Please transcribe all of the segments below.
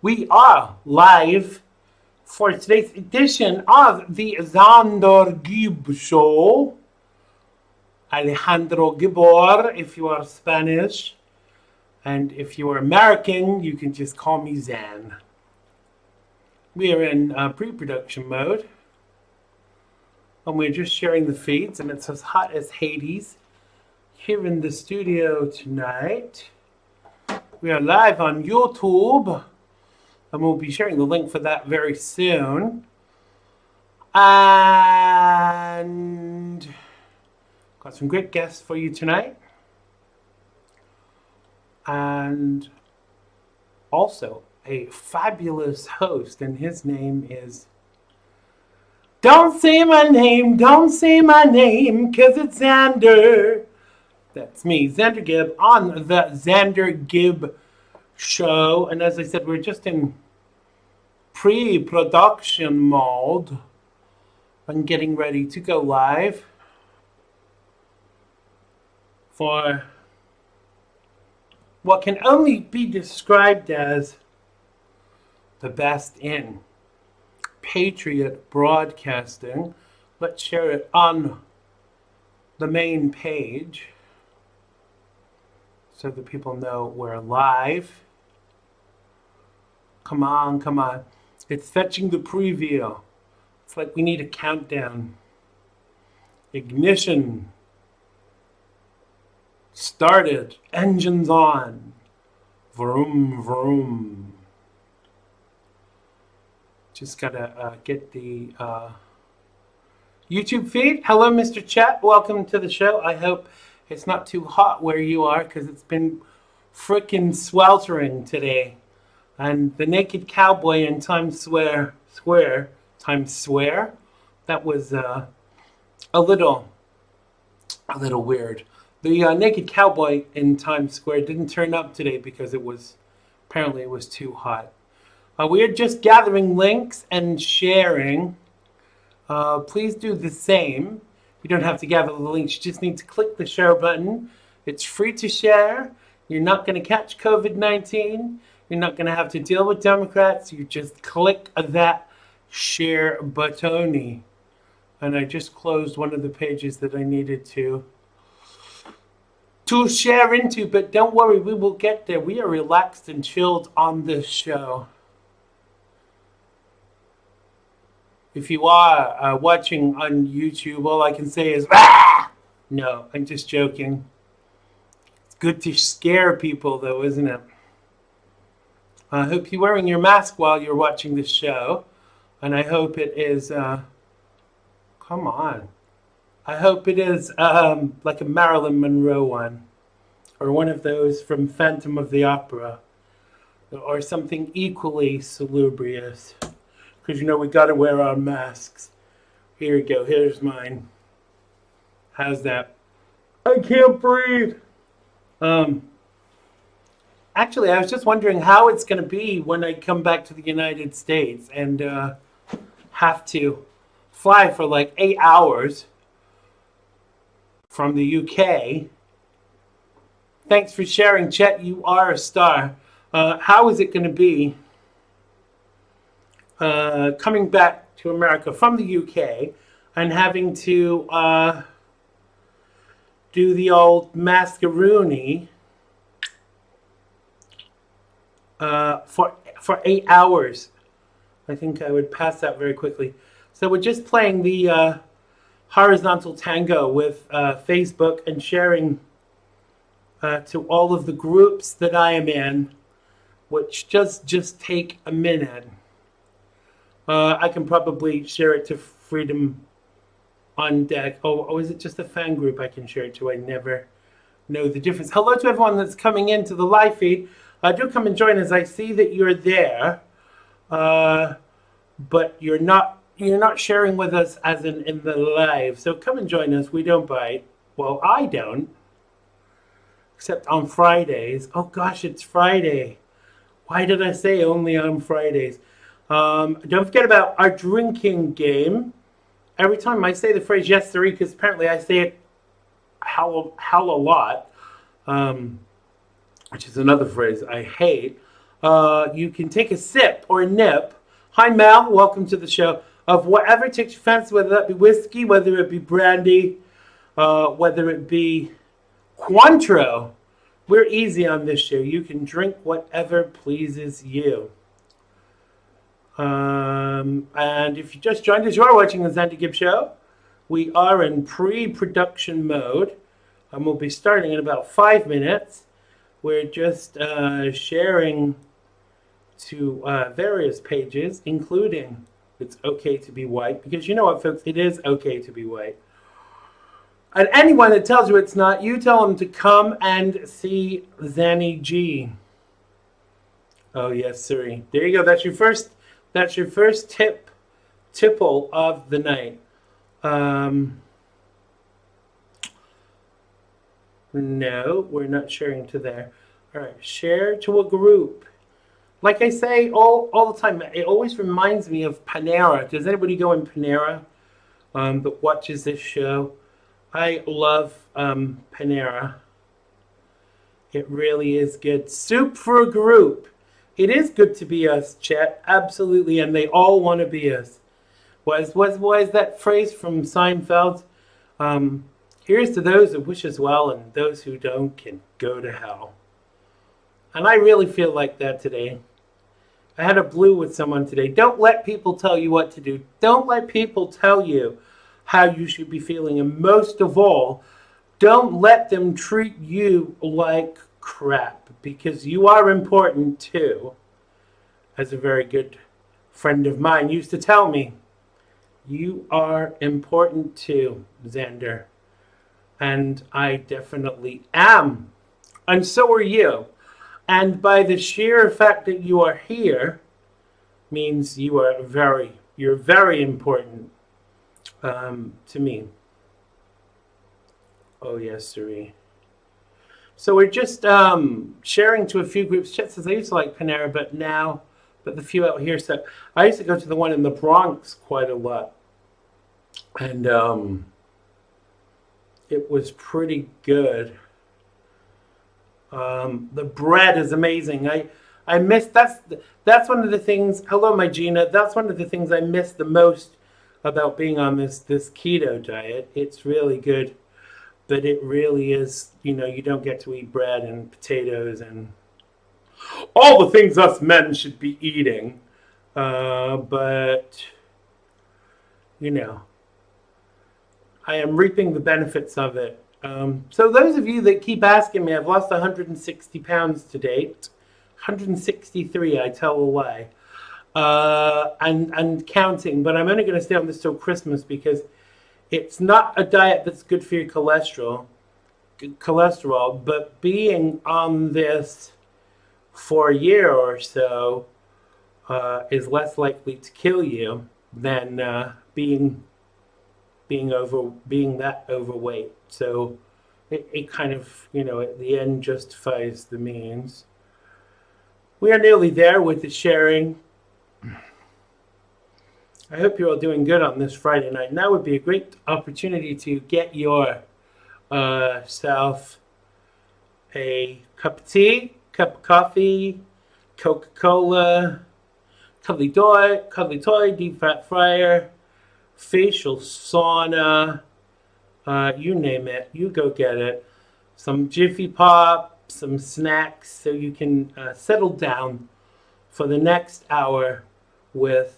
We are live for today's edition of the Xander Gibb Show. Alejandro Gibor, if you are Spanish. And if you are American, you can just call me Zan. We are in pre-production mode. And we're just sharing the feeds, and it's as hot as Hades here in the studio tonight. We are live on YouTube, and we'll be sharing the link for that very soon. And got some great guests for you tonight. And also a fabulous host, and his name is... Don't say my name, cause it's Xander. That's me, Xander Gibb, on the Xander Gibb Show. And as I said, we're just in pre-production mode and getting ready to go live for what can only be described as the best in Patriot broadcasting. Let's share it on the main page so that people know we're live. Come on. It's fetching the preview. It's like we need a countdown. Ignition. Started. Engines on. Vroom, vroom. Just gotta get the YouTube feed. Hello, Mr. Chat. Welcome to the show. I hope it's not too hot where you are, because it's been frickin' sweltering today. And the naked cowboy in Times Square, that was a little weird. The naked cowboy in Times Square didn't turn up today because apparently it was too hot. We are just gathering links and sharing. Please do the same. You don't have to gather the links. You just need to click the share button. It's free to share. You're not going to catch COVID-19. You're not going to have to deal with Democrats. You just click that share button. And I just closed one of the pages that I needed to share into. But don't worry, we will get there. We are relaxed and chilled on this show. If you are watching on YouTube, all I can say is, ah! No, I'm just joking. It's good to scare people, though, isn't it? I hope you're wearing your mask while you're watching this show. And I hope it is, come on. I hope it is like a Marilyn Monroe one. Or one of those from Phantom of the Opera. Or something equally salubrious. Because, we got to wear our masks. Here we go. Here's mine. How's that? I can't breathe. Actually, I was just wondering how it's going to be when I come back to the United States and have to fly for like 8 hours from the UK. Thanks for sharing, Chet. You are a star. How is it going to be coming back to America from the UK and having to do the old mascaroony for 8 hours? I think I would pass out very quickly. So we're just playing the horizontal tango with Facebook and sharing to all of the groups that I am in, which just take a minute. I can probably share it to Freedom on Deck. Oh, is it just a fan group I can share it to? I never know the difference. Hello to everyone that's coming into the live feed. Do come and join us. I see that you're there, but you're not sharing with us as in the live. So come and join us. We don't bite. Well, I don't, except on Fridays. Oh gosh, it's Friday. Why did I say only on Fridays? Don't forget about our drinking game. Every time I say the phrase yes sirree, because apparently I say it hell a lot, which is another phrase I hate. you can take a sip or a nip. Hi, Mel. Welcome to the show. Of whatever takes your fancy, whether that be whiskey, whether it be brandy, whether it be Cointreau. We're easy on this show. You can drink whatever pleases you. And if you just joined us, you are watching the Xander Gibb Show. We are in pre-production mode, and we'll be starting in about 5 minutes. We're just sharing to various pages, including It's Okay to Be White, because you know what, folks, it is okay to be white. And anyone that tells you it's not, you tell them to come and see Zanny G. Oh yes, sirree. There you go. That's your first tipple of the night. No, we're not sharing to there. All right, share to a group. Like I say all the time, it always reminds me of Panera. Does anybody go in Panera that watches this show? I love Panera. It really is good. Soup for a group. It is good to be us, chat. Absolutely, and they all want to be us. What is that phrase from Seinfeld? Here's to those who wish us well, and those who don't can go to hell. And I really feel like that today. I had a blue with someone today. Don't let people tell you what to do. Don't let people tell you how you should be feeling. And most of all, don't let them treat you like crap, because you are important too. As a very good friend of mine used to tell me, you are important too, Xander. And I definitely am. And so are you. And by the sheer fact that you are here means you're very important to me. Oh yes, sirree. So we're just sharing to a few groups. Chet says I used to like Panera, but the few out here. So I used to go to the one in the Bronx quite a lot, and it was pretty good. The bread is amazing. I miss that's one of the things. Hello, my Gina. That's one of the things I miss the most about being on this keto diet. It's really good, but it really is. You don't get to eat bread and potatoes and all the things us men should be eating. But I am reaping the benefits of it. So those of you that keep asking me, I've lost 160 pounds to date. 163, I tell a lie. And counting, but I'm only going to stay on this till Christmas because it's not a diet that's good for your cholesterol, but being on this for a year or so is less likely to kill you than being that overweight. So it kind of, at the end justifies the means. We are nearly there with the sharing. I hope you're all doing good on this Friday night. Now would be a great opportunity to get your self a cup of tea, cup of coffee, Coca-Cola, cuddly toy, deep fat fryer, facial sauna, you name it, you go get it. Some Jiffy Pop, some snacks, so you can settle down for the next hour with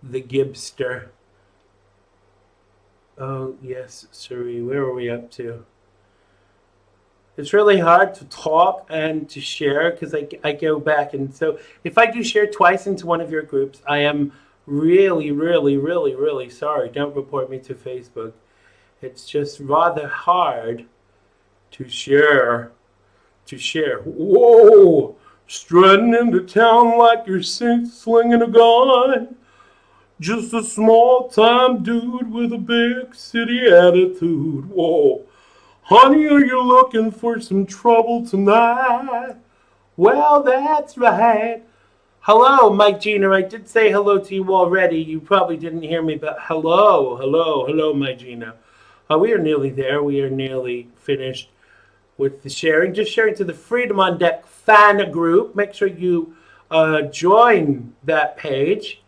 the Gibbster. Oh, yes, sirree, where are we up to? It's really hard to talk and to share because I go back. And so if I do share twice into one of your groups, I am really, really, really, really sorry. Don't report me to Facebook. It's just rather hard to share. Whoa! Strutting into town like you're slinging a gun. Just a small-time dude with a big city attitude. Whoa. Honey, are you looking for some trouble tonight? Well, that's right. Hello, Mike Gina. I did say hello to you already. You probably didn't hear me, but hello, Mike Gina. We are nearly there. We are nearly finished with the sharing. Just sharing to the Freedom on Deck fan group. Make sure you join that page.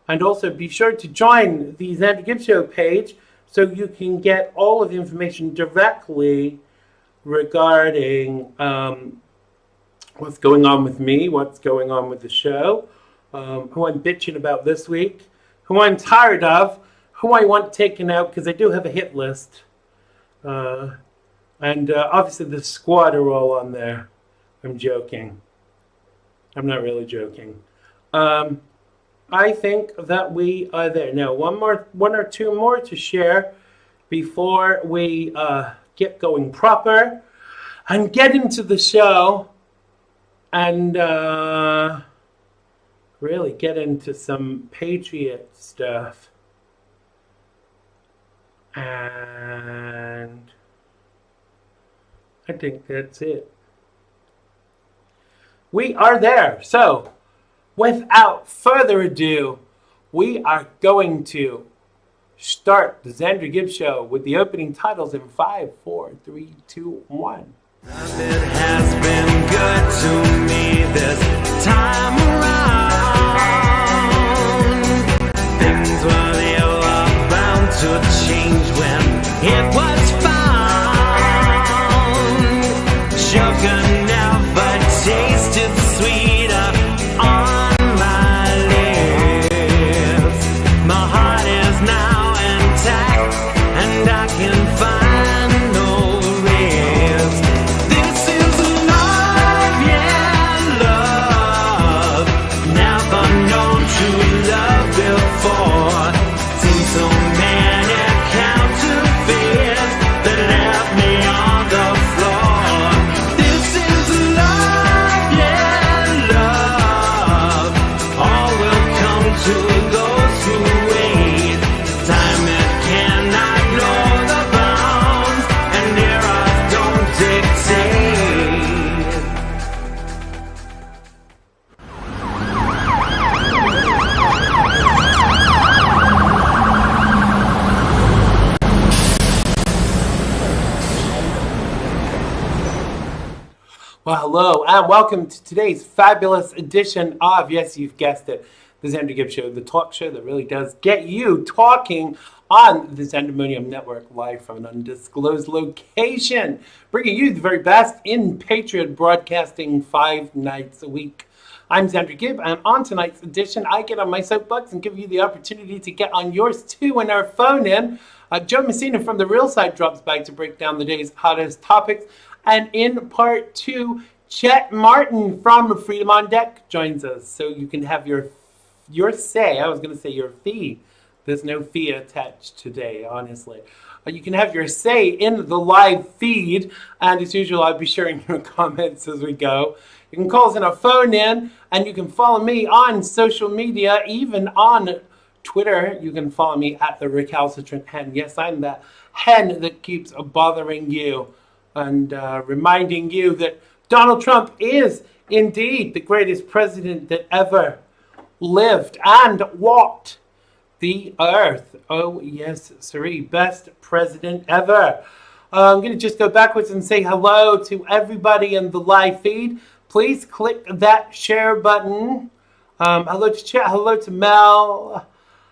And also be sure to join the Xander Gibb Show page so you can get all of the information directly regarding what's going on with me, what's going on with the show, who I'm bitching about this week, who I'm tired of, who I want taken out, because I do have a hit list. And obviously the squad are all on there. I'm joking. I'm not really joking. I think that we are there. Now, one or two more to share before we get going proper and get into the show and really get into some Patriot stuff. And I think that's it. We are there. So, without further ado, we are going to start the Xander Gibb Show with the opening titles in 5, 4, 3, 2, 1. It has been good to me this time around. Things were bound to change when it was found. Sugar never tasted sweeter on my lips. My heart is now intact and I can find no rest. This is love, yeah, love. Never known true love before. Seen so many counterfeits that left me on the floor. This is love, yeah, love. All will come to those who wait. Time it cannot know the bounds, and eras don't dictate. Well, hello, and welcome to today's fabulous edition of, yes, you've guessed it, the Xander Gibb Show, the talk show that really does get you talking on the Xandermonium Network, live from an undisclosed location, bringing you the very best in Patriot broadcasting 5 nights a week. I'm Xander Gibb, and on tonight's edition, I get on my soapbox and give you the opportunity to get on yours too and our phone in. Joe Messina from The Real Side drops by to break down the day's hottest topics. And in part 2, Chet Martin from Freedom on Deck joins us. So you can have your say. I was going to say your fee. There's no fee attached today, honestly. You can have your say in the live feed. And as usual, I'll be sharing your comments as we go. You can call us on our phone in. And you can follow me on social media, even on Twitter. You can follow me at the Recalcitrant Hen. Yes, I'm that hen that keeps bothering you. And reminding you that Donald Trump is indeed the greatest president that ever lived and walked the earth. Oh, yes, sirree. Best president ever. I'm going to just go backwards and say hello to everybody in the live feed. Please click that share button. Hello to Chat. Hello to Mel.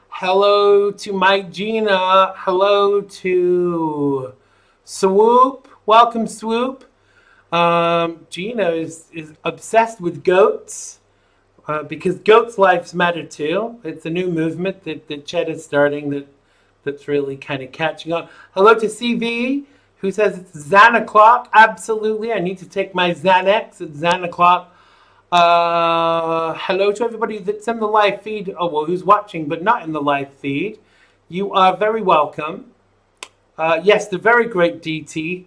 Hello to Mike Gina. Hello to Swoop. Welcome, Swoop. Gina is obsessed with goats because goats' lives matter too. It's a new movement that Chet is starting that's really kind of catching on. Hello to CV, who says it's Xan o'clock. Absolutely, I need to take my Xanax at Xan o'clock. Hello to everybody that's in the live feed. Oh, well, who's watching but not in the live feed. You are very welcome. Yes, the very great DT.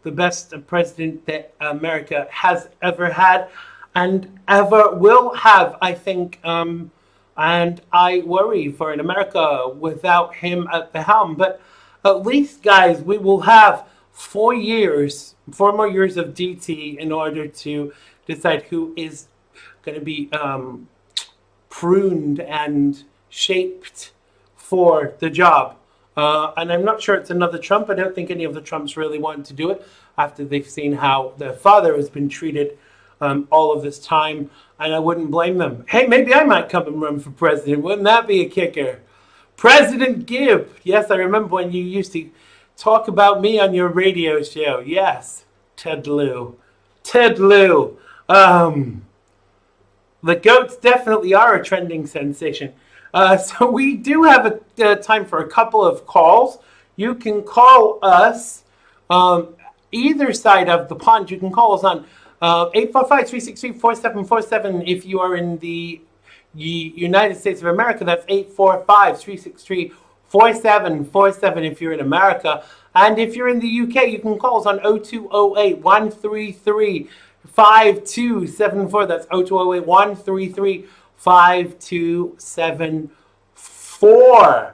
The best president that America has ever had and ever will have, I think. And I worry for an America without him at the helm. But at least, guys, we will have 4 more years of DT in order to decide who is going to be pruned and shaped for the job. And I'm not sure it's another Trump. I don't think any of the Trumps really want to do it after they've seen how their father has been treated all of this time, and I wouldn't blame them. Hey, maybe I might come and run for president. Wouldn't that be a kicker? President Gibb. Yes, I remember when you used to talk about me on your radio show. Yes, Ted Lieu. Ted Lieu. The goats definitely are a trending sensation. So we do have a time for a couple of calls. You can call us either side of the pond. You can call us on 845-363-4747 if you are in the United States of America. That's 845-363-4747 if you're in America. And if you're in the UK, you can call us on 0208-133-5274. That's 0208-133-5274.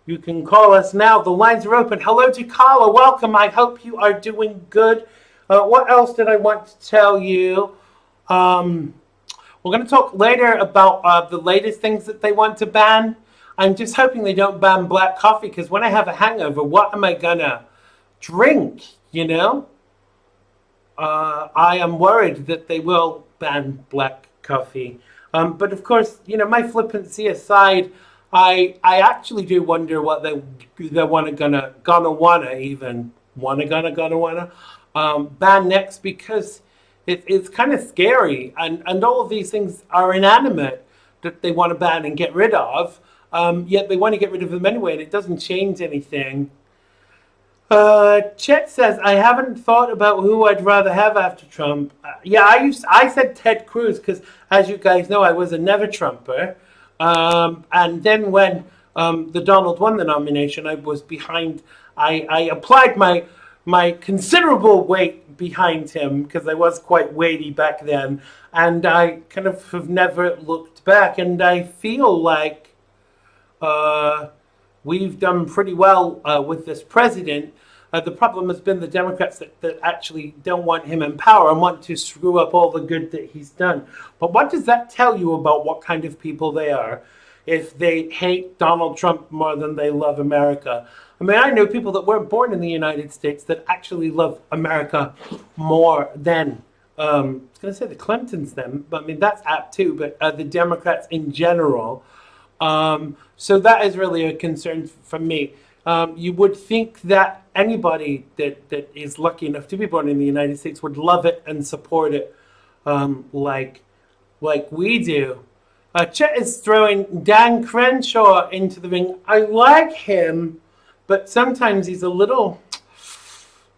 You can call us now. The lines are open. Hello to Carla. Welcome. I hope you are doing good. What else did I want to tell you? We're going to talk later about the latest things that they want to ban. I'm just hoping they don't ban black coffee, because when I have a hangover, what am I going to drink, you know? I am worried that they will ban black coffee. But of course, you know, my flippancy aside, I actually do wonder what they wanna ban next, because it's kind of scary, and all of these things are inanimate that they want to ban and get rid of, yet they want to get rid of them anyway, and it doesn't change anything. Chet says, I haven't thought about who I'd rather have after Trump. I said Ted Cruz, because as you guys know, I was a never Trumper. And then when the Donald won the nomination, I was behind. I applied my considerable weight behind him, because I was quite weighty back then, and I kind of have never looked back. And I feel like we've done pretty well with this president. The problem has been the Democrats that actually don't want him in power and want to screw up all the good that he's done. But what does that tell you about what kind of people they are if they hate Donald Trump more than they love America? I mean, I know people that weren't born in the United States that actually love America more than, I was going to say the Clintons then, but I mean, that's apt too, but the Democrats in general. So that is really a concern for me. You would think that anybody that is lucky enough to be born in the United States would love it and support it, like we do. Chet is throwing Dan Crenshaw into the ring. I like him, but sometimes he's a little,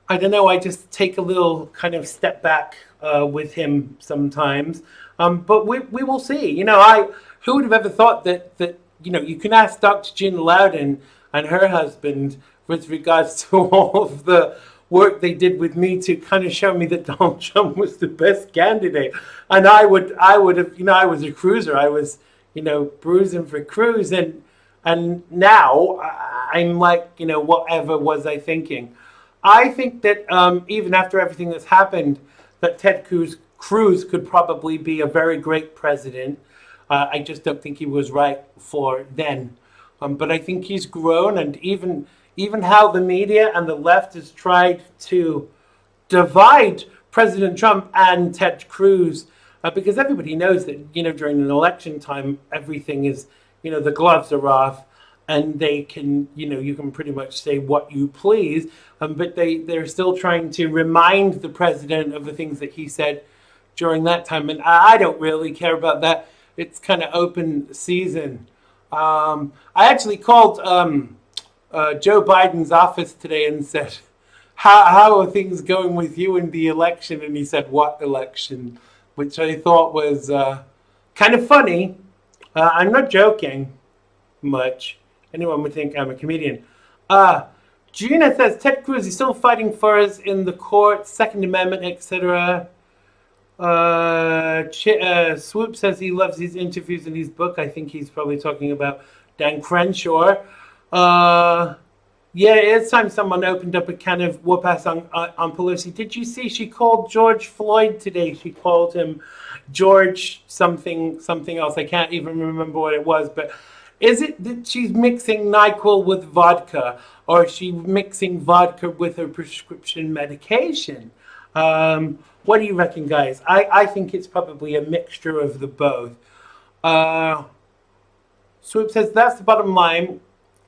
I don't know, I just take a little kind of step back with him sometimes. But we will see. You know, who would have ever thought that you know, you can ask Dr. Jean Loudon and her husband with regards to all of the work they did with me to kind of show me that Donald Trump was the best candidate. And I would have, you know, I was a cruiser. I was, you know, bruising for Cruz. And now I'm like, you know, whatever was I thinking? I think that even after everything that's happened, that Ted Cruz could probably be a very great president. I just don't think he was right for then. But I think he's grown, and even how the media and the left has tried to divide President Trump and Ted Cruz, because everybody knows that, you know, during an election time, everything is, you know, the gloves are off, and they can, you know, you can pretty much say what you please, but they're still trying to remind the president of the things that he said during that time, and I don't really care about that. It's kind of open season. I actually called Joe Biden's office today and said, how are things going with you in the election? And he said, what election? Which I thought was kind of funny. I'm not joking much. Anyone would think I'm a comedian. Gina says, Ted Cruz is still fighting for us in the court, Second Amendment, etc. Swoop says he loves his interviews in his book. I think he's probably talking about Dan Crenshaw. Yeah, it's time someone opened up a can of whoop-ass on Pelosi. Did you see she called George Floyd today? She called him George something else. I can't even remember what it was. But is it that she's mixing NyQuil with vodka, or is she mixing vodka with her prescription medication? What do you reckon, guys? I think it's probably a mixture of the both. Swoop says that's the bottom line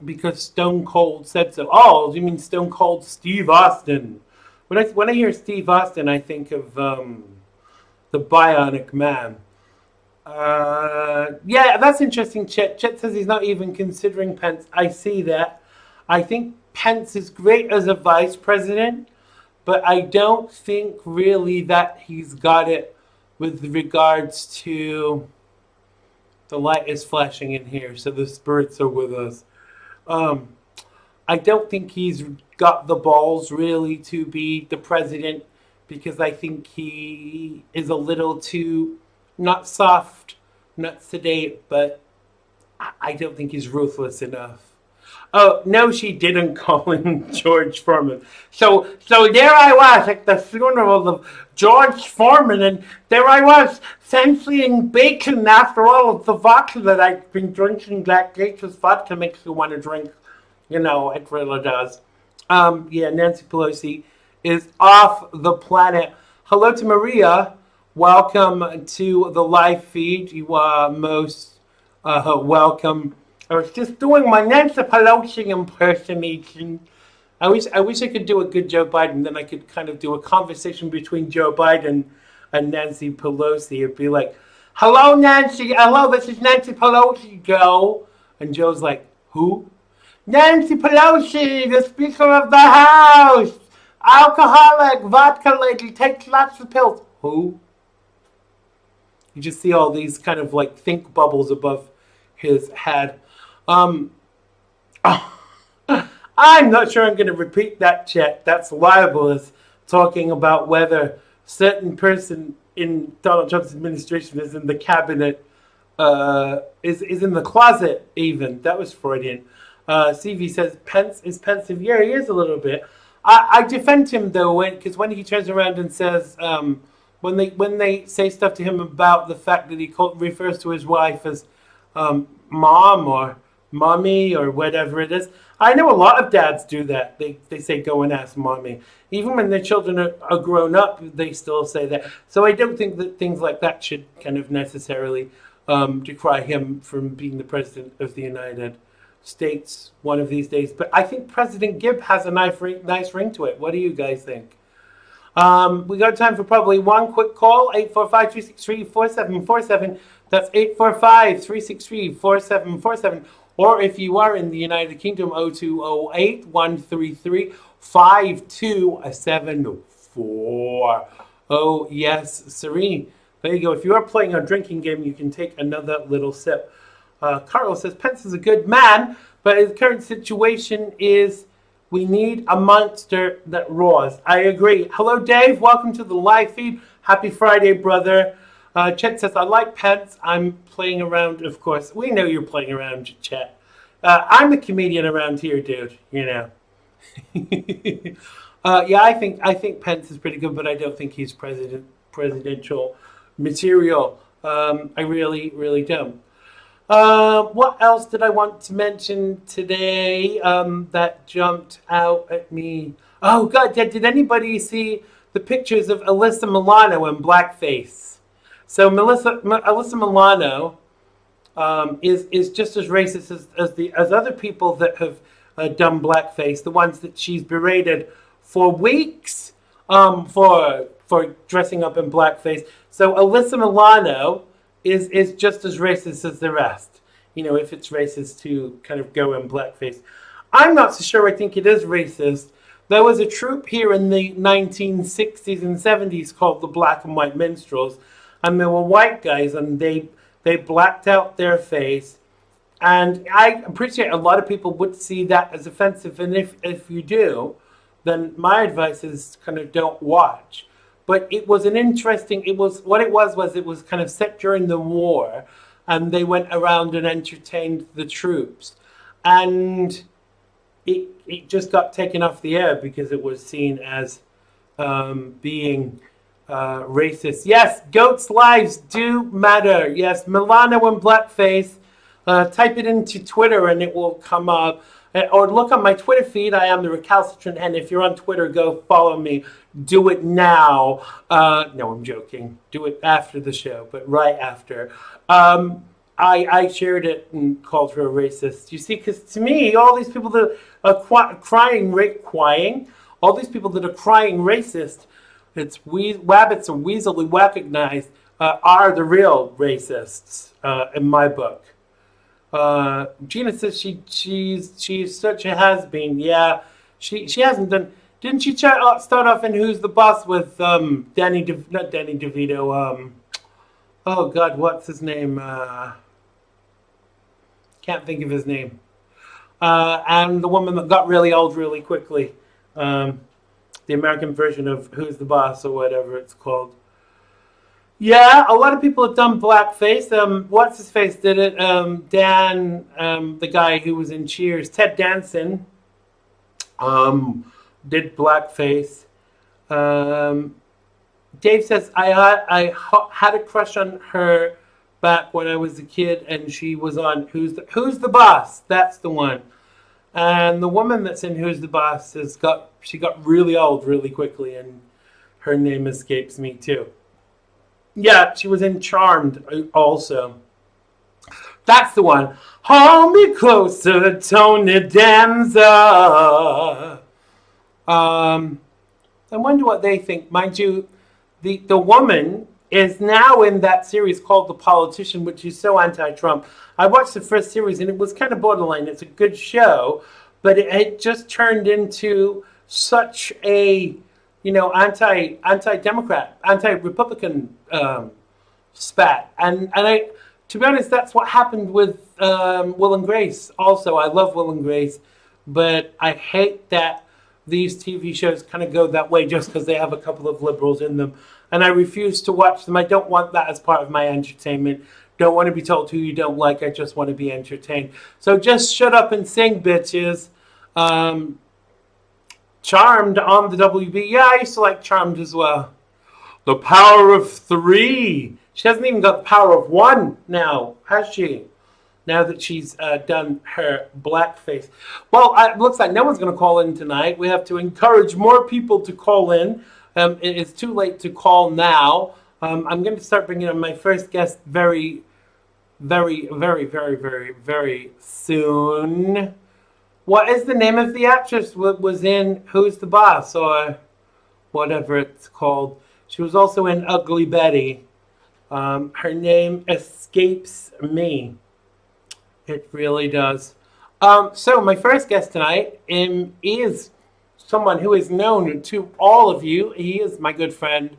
because Stone Cold said so. Oh, you mean Stone Cold Steve Austin? When I hear Steve Austin, I think of the Bionic Man. Yeah, that's interesting. Chet says he's not even considering Pence. I see that. I think Pence is great as a vice president, but I don't think really that he's got it with regards to the light is flashing in here, so the spirits are with us. I don't think he's got the balls really to be the president because I think he is a little too not soft, not sedate, but I don't think he's ruthless enough. Oh, no, she didn't call him George Foreman. So there I was at the funeral of George Foreman, and there I was, fancying bacon after all of the vodka that I've been drinking. That Gators vodka makes you want to drink. You know, it really does. Yeah, Nancy Pelosi is off the planet. Hello to Maria. Welcome to the live feed. You are most welcome. I was just doing my Nancy Pelosi impersonation. I wish I could do a good Joe Biden. Then I could kind of do a conversation between Joe Biden and Nancy Pelosi. It'd be like, "Hello, Nancy. Hello, this is Nancy Pelosi, Joe." And Joe's like, "Who?" "Nancy Pelosi, the Speaker of the House. Alcoholic, vodka lady, takes lots of pills." "Who?" You just see all these kind of like think bubbles above his head. I'm not sure I'm going to repeat that, chat. That's libelous, talking about whether certain person in Donald Trump's administration is in the cabinet, is in the closet even. That was Freudian. CV says, Pence is pensive. Yeah, he is a little bit. I defend him, though, because when he turns around and says, when they say stuff to him about the fact that he refers to his wife as mom or mommy or whatever it is. I know a lot of dads do that. They say go and ask mommy. Even when their children are grown up, they still say that. So I don't think that things like that should kind of necessarily decry him from being the president of the United States one of these days. But I think President Gibb has a nice ring to it. What do you guys think? We got time for probably one quick call, 845-363-4747. That's 845-363-4747. Or if you are in the United Kingdom, 0208-133-5274. Oh, yes, Serene. There you go. If you are playing a drinking game, you can take another little sip. Carlos says, Pence is a good man, but his current situation is we need a monster that roars. I agree. Hello, Dave. Welcome to the live feed. Happy Friday, brother. Chet says, I like Pence. I'm playing around, of course. We know you're playing around, Chet. I'm a comedian around here, dude. You know. Yeah, I think Pence is pretty good, but I don't think he's presidential material. I really, really don't. What else did I want to mention today that jumped out at me? Oh, God, did anybody see the pictures of Alyssa Milano in blackface? So Alyssa Milano is just as racist as other people that have done blackface, the ones that she's berated for weeks for dressing up in blackface. So Alyssa Milano is just as racist as the rest. You know, if it's racist to kind of go in blackface. I'm not so sure I think it is racist. There was a troupe here in the 1960s and 70s called the Black and White Minstrels. And there were white guys, and they blacked out their face. And I appreciate a lot of people would see that as offensive. And if you do, then my advice is kind of don't watch. But it was it was kind of set during the war. And they went around and entertained the troops. And it just got taken off the air because it was seen as being racist. Yes, goats' lives do matter. Yes, Milano in blackface. Type it into Twitter and it will come up. Or look on my Twitter feed. I am the Recalcitrant Hen. If you're on Twitter, go follow me. Do it now. No, I'm joking. Do it after the show, but right after. I shared it and called her a racist. You see, because to me, all these people that are crying, all these people that are crying racist, wabbits are weaselly recognized, are the real racists in my book. Gina says she's such a has-been. Yeah, she hasn't done. Didn't she start off in Who's the Boss with not Danny DeVito? Oh God, what's his name? Can't think of his name. And the woman that got really old really quickly. The American version of Who's the Boss or whatever it's called. Yeah, a lot of people have done blackface. What's his face did it? Dan, the guy who was in Cheers, Ted Danson, did blackface. Dave says I had a crush on her back when I was a kid, and she was on Who's the Boss? That's the one. And the woman that's in Who's the Boss she got really old really quickly, and her name escapes me too. Yeah, she was in Charmed also. That's the one. Hold me closer, Tony Danza. I wonder what they think. Mind you, the woman is now in that series called The Politician, which is so anti-Trump. I watched the first series and it was kind of borderline. It's a good show, but it just turned into such a anti-Democrat, anti-Republican spat, and I, to be honest, that's what happened with Will and Grace. Also, I love Will and Grace, but I hate that these TV shows kind of go that way just because they have a couple of liberals in them, and I refuse to watch them. I don't want that as part of my entertainment. Don't want to be told who you don't like. I just want to be entertained. So just shut up and sing, bitches. Charmed on the WB. Yeah, I used to like Charmed as well. The power of 3. She hasn't even got the power of 1 now, has she? Now that she's done her blackface. Well, it looks like no one's going to call in tonight. We have to encourage more people to call in. It is too late to call now. I'm going to start bringing in my first guest very, very, very, very, very, very soon. What is the name of the actress that was in Who's the Boss or whatever it's called? She was also in Ugly Betty. Her name escapes me. It really does. So my first guest tonight is someone who is known to all of you. He is my good friend,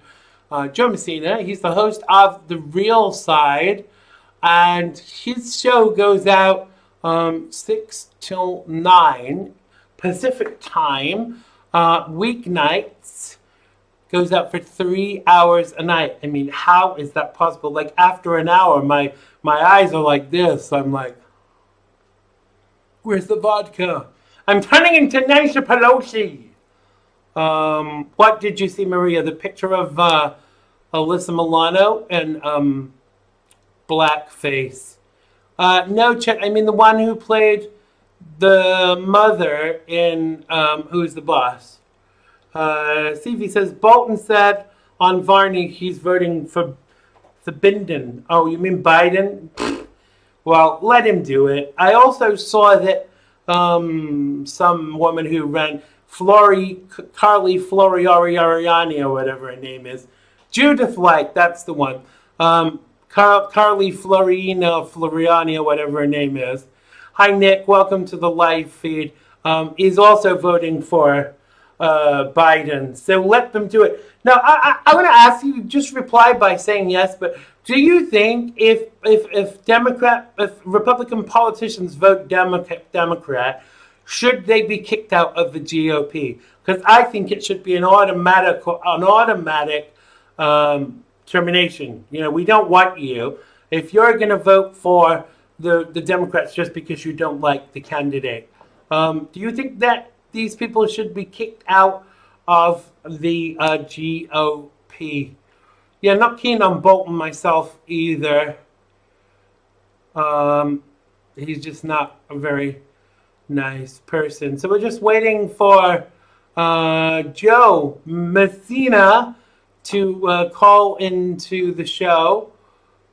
Joe Messina. He's the host of The Real Side, and his show goes out 6 till 9 Pacific time. Weeknights goes out for 3 hours a night. I mean, how is that possible? Like after an hour, my eyes are like this. I'm like, where's the vodka? I'm turning into Nancy Pelosi. What did you see, Maria? The picture of Alyssa Milano and blackface. No, Chet. I mean the one who played the mother in Who's the Boss. Stevie says Bolton said on Varney he's voting for Biden. Oh, you mean Biden? Well, let him do it. I also saw that some woman who ran Carly Floriani or whatever her name is, Judith Light, that's the one. Carly Floriani or whatever her name is. Hi, Nick. Welcome to the live feed. Is also voting for Biden. So let them do it. Now, I want to ask you, just reply by saying yes, but do you think if Republican politicians vote Democrat, should they be kicked out of the GOP? Because I think it should be an automatic termination. You know, we don't want you. If you're going to vote for the Democrats just because you don't like the candidate, do you think that these people should be kicked out of the GOP? Yeah, not keen on Bolton myself either. He's just not a very Nice person. So we're just waiting for Joe Messina to call into the show.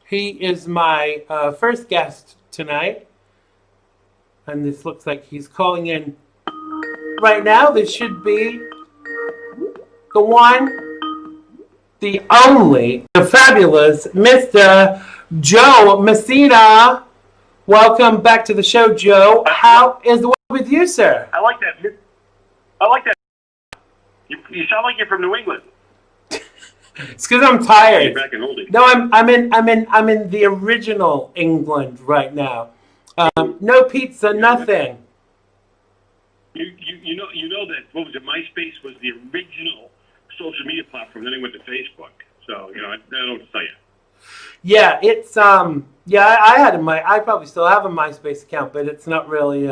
He is my first guest tonight. And this looks like he's calling in right now. This should be the one, the only, the fabulous Mr. Joe Messina. Welcome back to the show, Joe. How is the weather with you, sir? I like that. I like that. You sound like you're from New England. It's because I'm tired. Back in oldie. No, I'm in the original England right now. No pizza, nothing. You know that what was it? MySpace was the original social media platform. Then it went to Facebook. So I don't know what to tell you. Yeah, it's I probably still have a MySpace account, but it's not really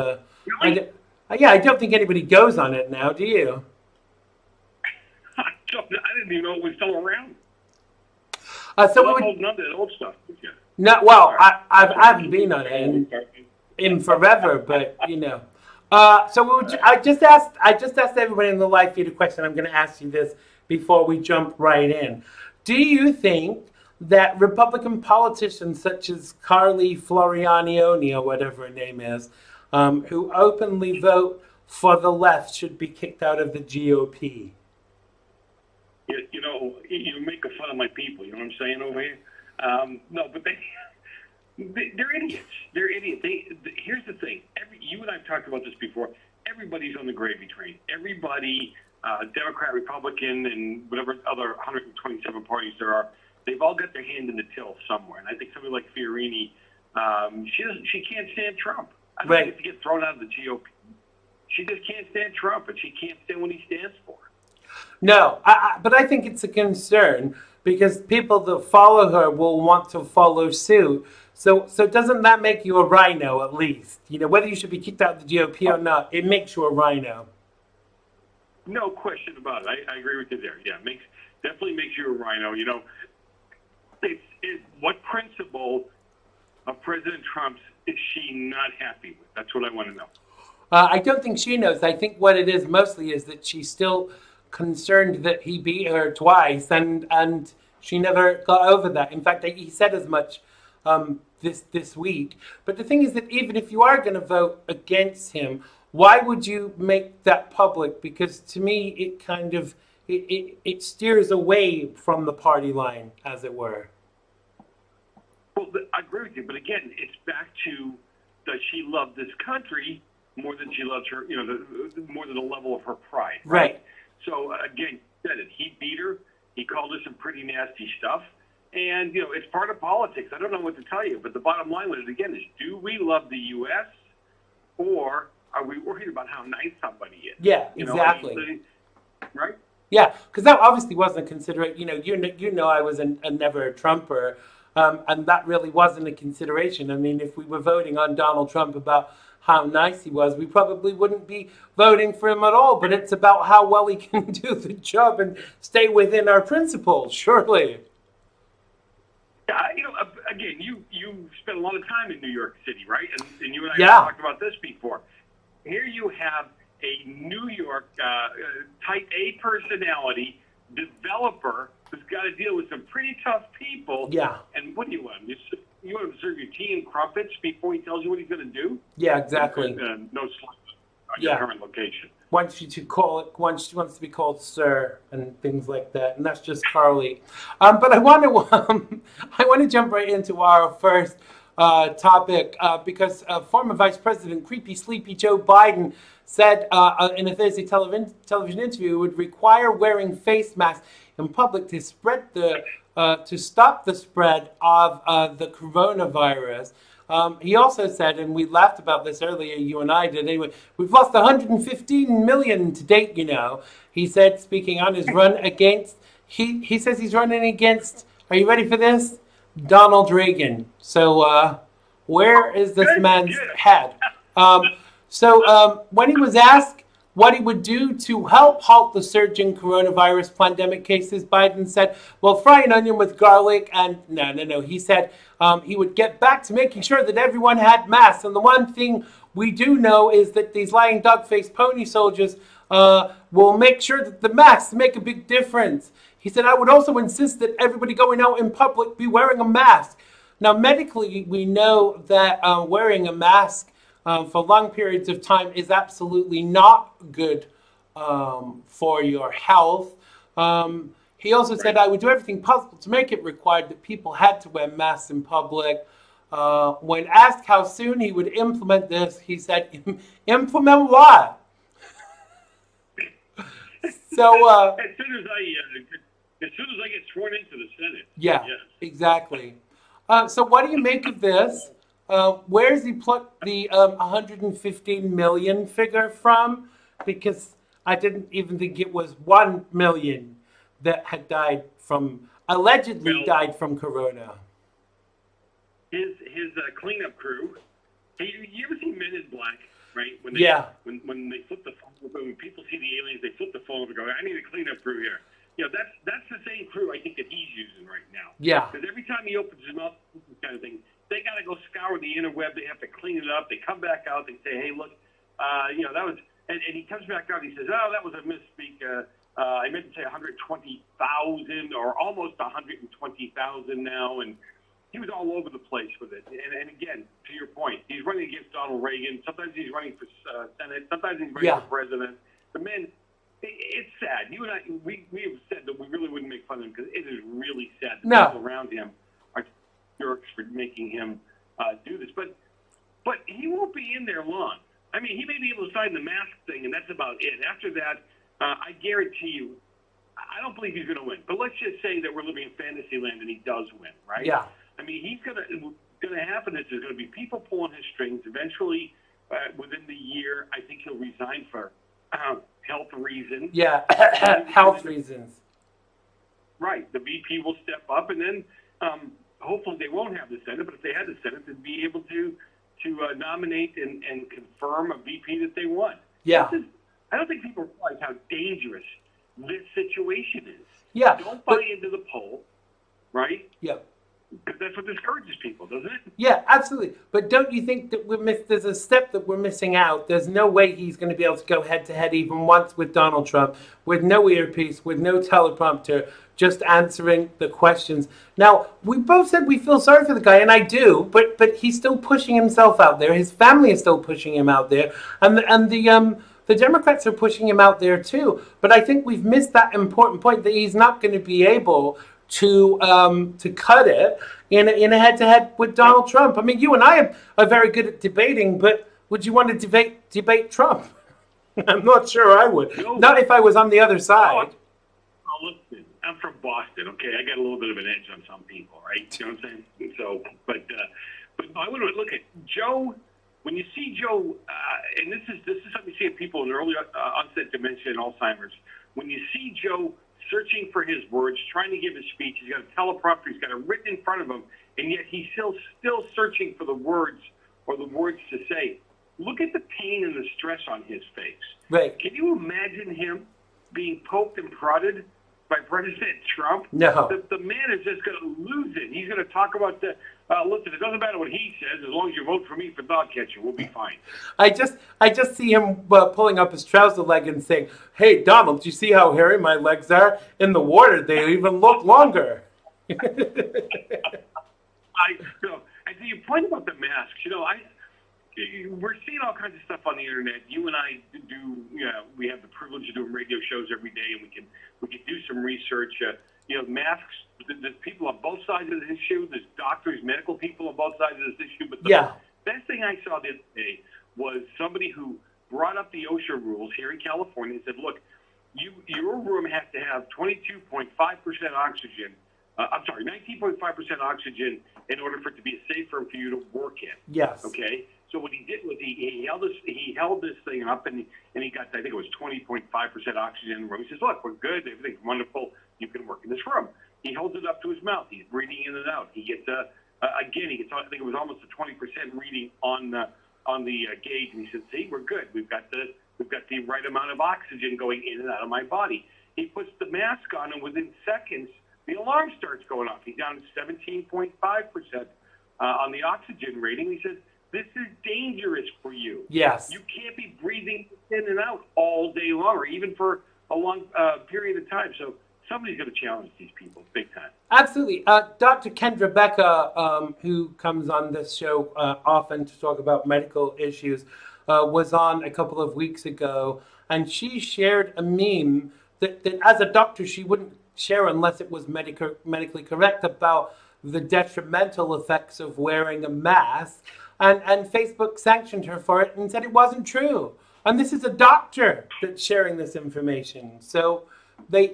Really? I don't think anybody goes on it now. Do you? I didn't even know it was still around. So I'm holding on to that old stuff. Yeah. No, well, I haven't been on it in forever, but I just asked everybody in the live feed a question. I'm going to ask you this before we jump right in. Do you think that Republican politicians such as Carly Floriani, or whatever her name is, who openly vote for the left, should be kicked out of the GOP? You're making fun of my people. You know what I'm saying over here? No, but they're idiots. They're idiots. Here's the thing. You and I have talked about this before. Everybody's on the gravy train. Everybody, Democrat, Republican, and whatever other 127 parties there are, they've all got their hand in the till somewhere. And I think somebody like Fiorini, she can't stand Trump. I don't think to get thrown out of the GOP. She just can't stand Trump, and she can't stand what he stands for. No, but I think it's a concern because people that follow her will want to follow suit. So doesn't that make you a rhino at least? Whether you should be kicked out of the GOP or not, it makes you a rhino. No question about it. I agree with you there. Yeah, definitely makes you a rhino. What principle of President Trump's is she not happy with? That's what I want to know. I don't think she knows. I think what it is mostly is that she's still concerned that he beat her twice, and she never got over that. In fact, he said as much this week. But the thing is that even if you are going to vote against him, why would you make that public? Because to me, it kind of it steers away from the party line, as it were. Well, I agree with you, but again, it's back to does she love this country more than she loves her, more than the level of her pride. Right. So again, said it. He beat her. He called her some pretty nasty stuff, and it's part of politics. I don't know what to tell you, but the bottom line with it again is: do we love the U.S. or are we worried about how nice somebody is? Yeah, exactly. Right. Yeah, because that obviously wasn't considerate. I was a never a Trumper, and that really wasn't a consideration. I mean, if we were voting on Donald Trump about how nice he was, we probably wouldn't be voting for him at all. But it's about how well he can do the job and stay within our principles, surely. Yeah, again, you spent a lot of time in New York City, right? And you and I have talked about this before. Here you have a New York type A personality developer who's got to deal with some pretty tough people. Yeah. And what do you want? You want him to serve you tea and crumpets before he tells you what he's going to do? Yeah, exactly. No slip on your current location. Wants to be called sir and things like that, and that's just Carly. But I want to jump right into our first topic because former Vice President Creepy Sleepy Joe Biden said in a Thursday television interview it would require wearing face masks in public to stop the spread of the coronavirus. He also said, and we laughed about this earlier, you and I did anyway, we've lost 115 million to date, He said, speaking on his run against, he says he's running against, are you ready for this? Donald Reagan. So where is this man's head? So when he was asked what he would do to help halt the surge in coronavirus pandemic cases, Biden said, well, fry an onion with garlic. And no. He said he would get back to making sure that everyone had masks. And the one thing we do know is that these lying dog-faced pony soldiers will make sure that the masks make a big difference. He said, I would also insist that everybody going out in public be wearing a mask. Now, medically, we know that wearing a mask for long periods of time is absolutely not good for your health. He also said, I would do everything possible to make it required that people had to wear masks in public. When asked how soon he would implement this, he said, implement what? So, as soon as I get sworn into the Senate. Yeah, yes. Exactly. So what do you make of this? Where's he plucked the 115 million figure from? Because I didn't even think it was 1 million that had allegedly died from corona. His cleanup crew. Hey, you ever seen Men in Black? Right? When they flip the phone, when people see the aliens, they flip the phone and go, I need a cleanup crew here. That's the same crew I think that he's using right now. Yeah. Because every time he opens his mouth, kind of thing, they got to go scour the interweb. They have to clean it up. They come back out. They say, hey, look, that was, and he comes back out. He says, oh, that was a misspeak. I meant to say 120,000 or almost 120,000 now. And he was all over the place with it. And again, to your point, he's running against Donald Reagan. Sometimes he's running for Senate. Sometimes he's running for president. The man, it's sad. You and I, we have said that we really wouldn't make fun of him because it is really sad. The people around him are jerks for making him do this. But he won't be in there long. I mean, he may be able to sign the mask thing, and that's about it. After that, I guarantee you, I don't believe he's going to win. But let's just say that we're living in fantasy land and he does win, right? Yeah. I mean, what's going to happen is there's going to be people pulling his strings. Eventually, within the year, I think he'll resign for health reasons. Yeah, health reasons. Right. The VP will step up, and then hopefully they won't have the Senate, but if they had the Senate, they'd be able to nominate and confirm a VP that they want. Yeah. I don't think people realize how dangerous this situation is. Yeah. Don't buy into the poll, right? Yeah. Because that's what discourages people, doesn't it? Yeah, absolutely. But don't you think that there's a step that we're missing out? There's no way he's going to be able to go head-to-head even once with Donald Trump, with no earpiece, with no teleprompter, just answering the questions. Now, we both said we feel sorry for the guy, and I do, but he's still pushing himself out there. His family is still pushing him out there, and the Democrats are pushing him out there too. But I think we've missed that important point that he's not going to be able to cut it in a head-to-head with Donald Trump. I mean, you and I are very good at debating, but would you want to debate Trump? I'm not sure I would. No. Not if I was on the other side. Oh, listen, I'm from Boston, okay? I got a little bit of an edge on some people, right? You know what I'm saying? So, but I would look at Joe. When you see Joe, and this is something you see in people in early onset dementia and Alzheimer's. When you see Joe searching for his words, trying to give his speech, he's got a teleprompter, he's got it written in front of him, and yet he's still searching for the words or the words to say. Look at the pain and the stress on his face. Right. Can you imagine him being poked and prodded by President Trump? No. The man is just going to lose it. He's going to talk about listen, it doesn't matter what he says, as long as you vote for me for dog catcher, we'll be fine. I just see him pulling up his trouser leg and saying, "Hey, Donald, do you see how hairy my legs are? In the water, they even look longer." And to your point about the masks, we're seeing all kinds of stuff on the internet. You and I we have the privilege of doing radio shows every day, and we can do some research. Masks. There's people on both sides of this issue. There's doctors, medical people on both sides of this issue. But the best thing I saw the other day was somebody who brought up the OSHA rules here in California and said, "Look, your room has to have 22.5% oxygen. 19.5% oxygen in order for it to be a safe room for you to work in." Yes. Okay. So what he did was he held this thing up and he got, I think it was 20.5% oxygen in the room. He says, "Look, we're good. Everything's wonderful. You can work in this room." He holds it up to his mouth. He's breathing in and out. He gets I think it was almost a 20% reading on the gauge, and he said, "See, we're good. We've got the We've got the right amount of oxygen going in and out of my body. He puts the mask on, and within seconds, the alarm starts going off. He's down to 17.5% on the oxygen rating. He says, this is dangerous for you. Yes. You can't be breathing in and out all day long, or even for a long period of time. So somebody's going to challenge these people big time. Absolutely. Dr. Kendra Becca, who comes on this show often to talk about medical issues, was on a couple of weeks ago, and she shared a meme that as a doctor she wouldn't share unless it was medically correct, about the detrimental effects of wearing a mask. And Facebook sanctioned her for it and said it wasn't true. And this is a doctor that's sharing this information. So they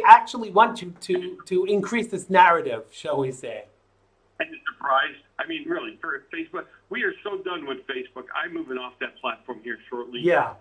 actually want to increase this narrative, shall we say. And you're surprised? I mean, really, for Facebook, we are so done with Facebook. I'm moving off that platform here shortly. Yeah.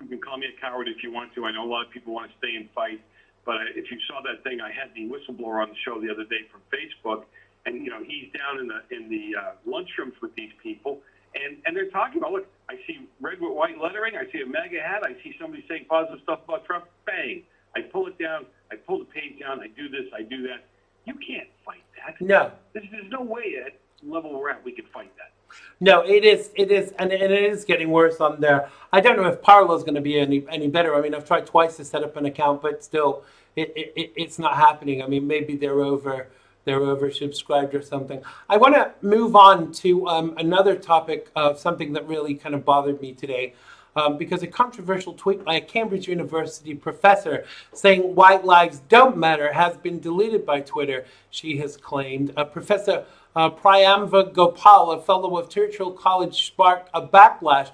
You can call me a coward if you want to. I know a lot of people want to stay and fight. But if you saw that thing, I had the whistleblower on the show the other day from Facebook. And, he's down in the lunchrooms with these people. And they're talking about, look, I see red with white lettering. I see a MAGA hat. I see somebody saying positive stuff about Trump. Bang. I pull it down. I pull the page down. I do this. I do that. You can't fight that. No. There's no way at the level we're at we can fight that. No, it is, and it is getting worse on there. I don't know if Parler's going to be any better. I mean, I've tried twice to set up an account, but still, it's not happening. I mean, maybe they're oversubscribed or something. I want to move on to another topic of something that really kind of bothered me today, because a controversial tweet by a Cambridge University professor saying white lives don't matter has been deleted by Twitter, she has claimed. Professor Priyamva Gopal, a fellow of Churchill College, sparked a backlash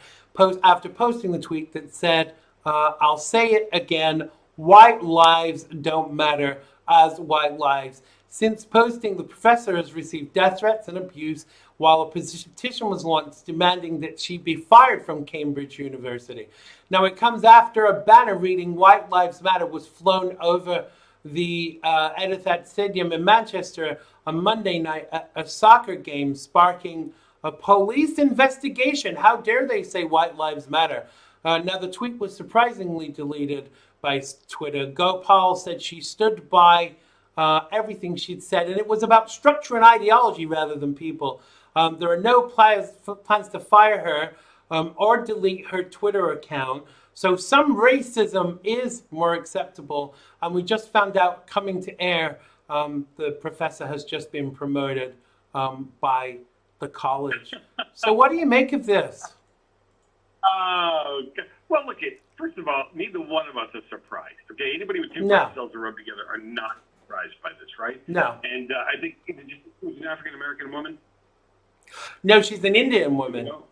after posting the tweet that said, I'll say it again, white lives don't matter as white lives. Since posting, the professor has received death threats and abuse, while a petition was launched demanding that she be fired from Cambridge University. Now, it comes after a banner reading White Lives Matter was flown over the Etihad Stadium in Manchester on Monday night at a soccer game, sparking a police investigation. How dare they say White Lives Matter? Now, the tweet was surprisingly deleted by Twitter. Gopal said she stood by everything she'd said, and it was about structure and ideology rather than people. There are no plans to fire her or delete her Twitter account. So some racism is more acceptable. And we just found out, coming to air, the professor has just been promoted by the college. So what do you make of this? Well, look, first of all, neither one of us is surprised. Okay, anybody with two brain cells to rub together are not surprised by this, right? No. And I think it was an African-American woman. No, she's an Indian woman. No.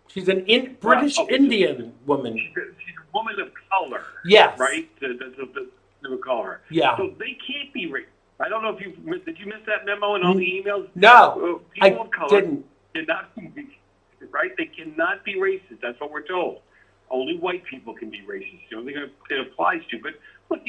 She's an British Indian woman. She's a woman of color. Yes. Right? That's what they would call her. Yeah. So they can't be racist. I don't know if did you miss that memo and all the emails? No, people of color didn't. Cannot be, right? They cannot be racist. That's what we're told. Only white people can be racist. The only thing it applies to. But look,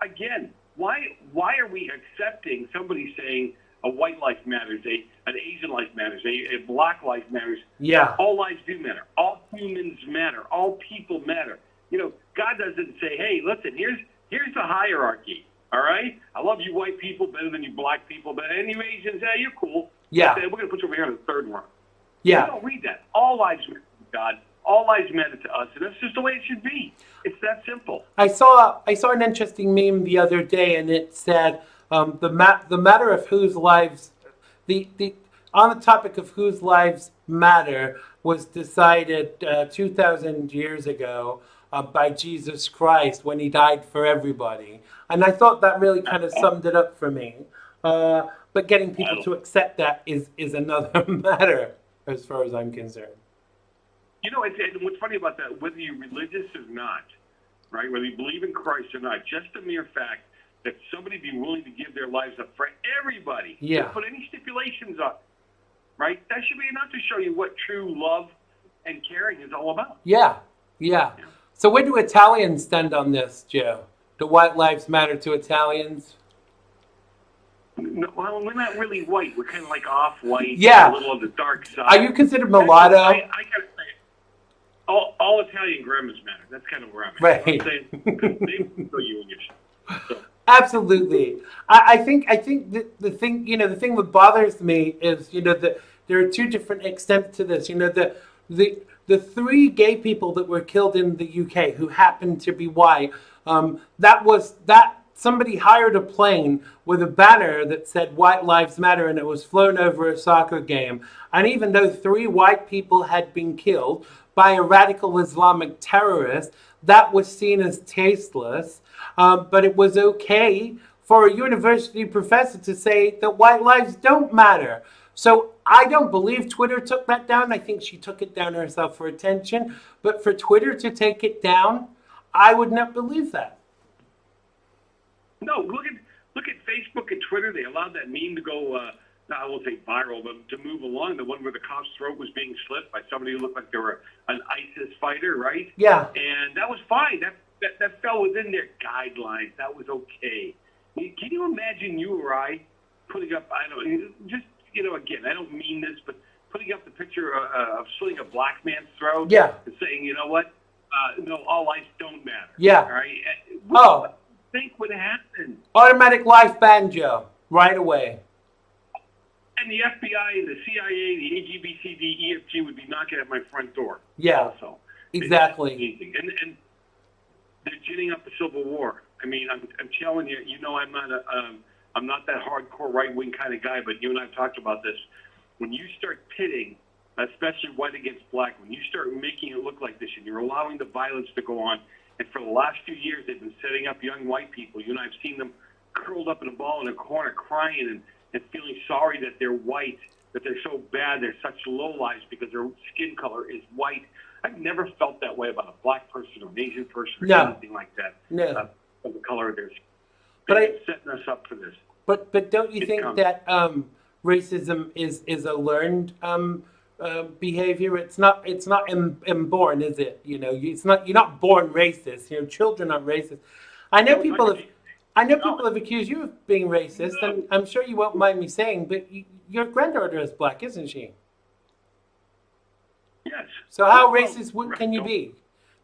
again, why are we accepting somebody saying a white life matters, an Asian life matters, a black life matters? Yeah. All lives do matter. All humans matter. All people matter. God doesn't say, hey, listen, here's the hierarchy. All right? I love you white people better than you black people, but any Asians, hey, you're cool. Yeah. We're going to put you over here on the third one. Yeah. We don't read that. All lives matter to God. All lives matter to us, and that's just the way it should be. It's that simple. I saw an interesting meme the other day, and it said the matter of whose lives on the topic of whose lives matter was decided 2,000 years ago by Jesus Christ when he died for everybody. And I thought that really kind of summed it up for me. But getting people to accept that is another matter as far as I'm concerned. And what's funny about that, whether you're religious or not, right, whether you believe in Christ or not, just the mere fact that somebody be willing to give their lives up for everybody, don't put any stipulations up, right? That should be enough to show you what true love and caring is all about. Yeah. So where do Italians stand on this, Joe? Do white lives matter to Italians? No, well, we're not really white. We're kind of like off-white, a little on the dark side. Are you considered mulatto? I gotta say, all Italian grandmas matter. That's kind of where I'm at. Right. You know what I'm saying? 'Cause they know you and your shit. So, Absolutely. I think the thing, the thing that bothers me is, that there are two different extents to this. The three gay people that were killed in the UK who happened to be white, that somebody hired a plane with a banner that said White Lives Matter, and it was flown over a soccer game. And even though three white people had been killed by a radical Islamic terrorist, that was seen as tasteless. But it was okay for a university professor to say that white lives don't matter. So I don't believe Twitter took that down. I think she took it down herself for attention. But for Twitter to take it down, I would not believe that. no, look at Facebook and Twitter. They allowed that meme to go. I won't say viral, but to move along. The one where the cop's throat was being slit by somebody who looked like they were an ISIS fighter, right? Yeah. And that was fine. That fell within their guidelines. That was okay. Can you imagine you or I putting up, I don't know, just, again, I don't mean this, but putting up the picture of slitting a black man's throat Yeah. and saying, you know what, no, all lives don't matter. Yeah. All right? What do you think would happen? Automatic life ban, Joe, right away. And the FBI and the CIA, the AGBCD, EFG would be knocking at my front door. Yeah. Also. Exactly. It's amazing. And they're ginning up the Civil War. I mean, I'm telling you, I'm not that hardcore right-wing kind of guy, but you and I have talked about this. When you start pitting, especially white against black, when you start making it look like this and you're allowing the violence to go on, and for the last few years they've been setting up young white people. You and I have seen them curled up in a ball in a corner crying and feeling sorry that they're white, that they're so bad, they're such lowlives because their skin color is white. I've never felt that way about a black person or an Asian person or anything like that. No. Of the color of their skin. But They're setting us up for this. But don't you think that racism is a learned behavior? It's not inborn, is it? You're not born racist. Children aren't racist. I know people have accused you of being racist, and I'm sure you won't mind me saying, but your granddaughter is black, isn't she? Yes. So how racist can you be?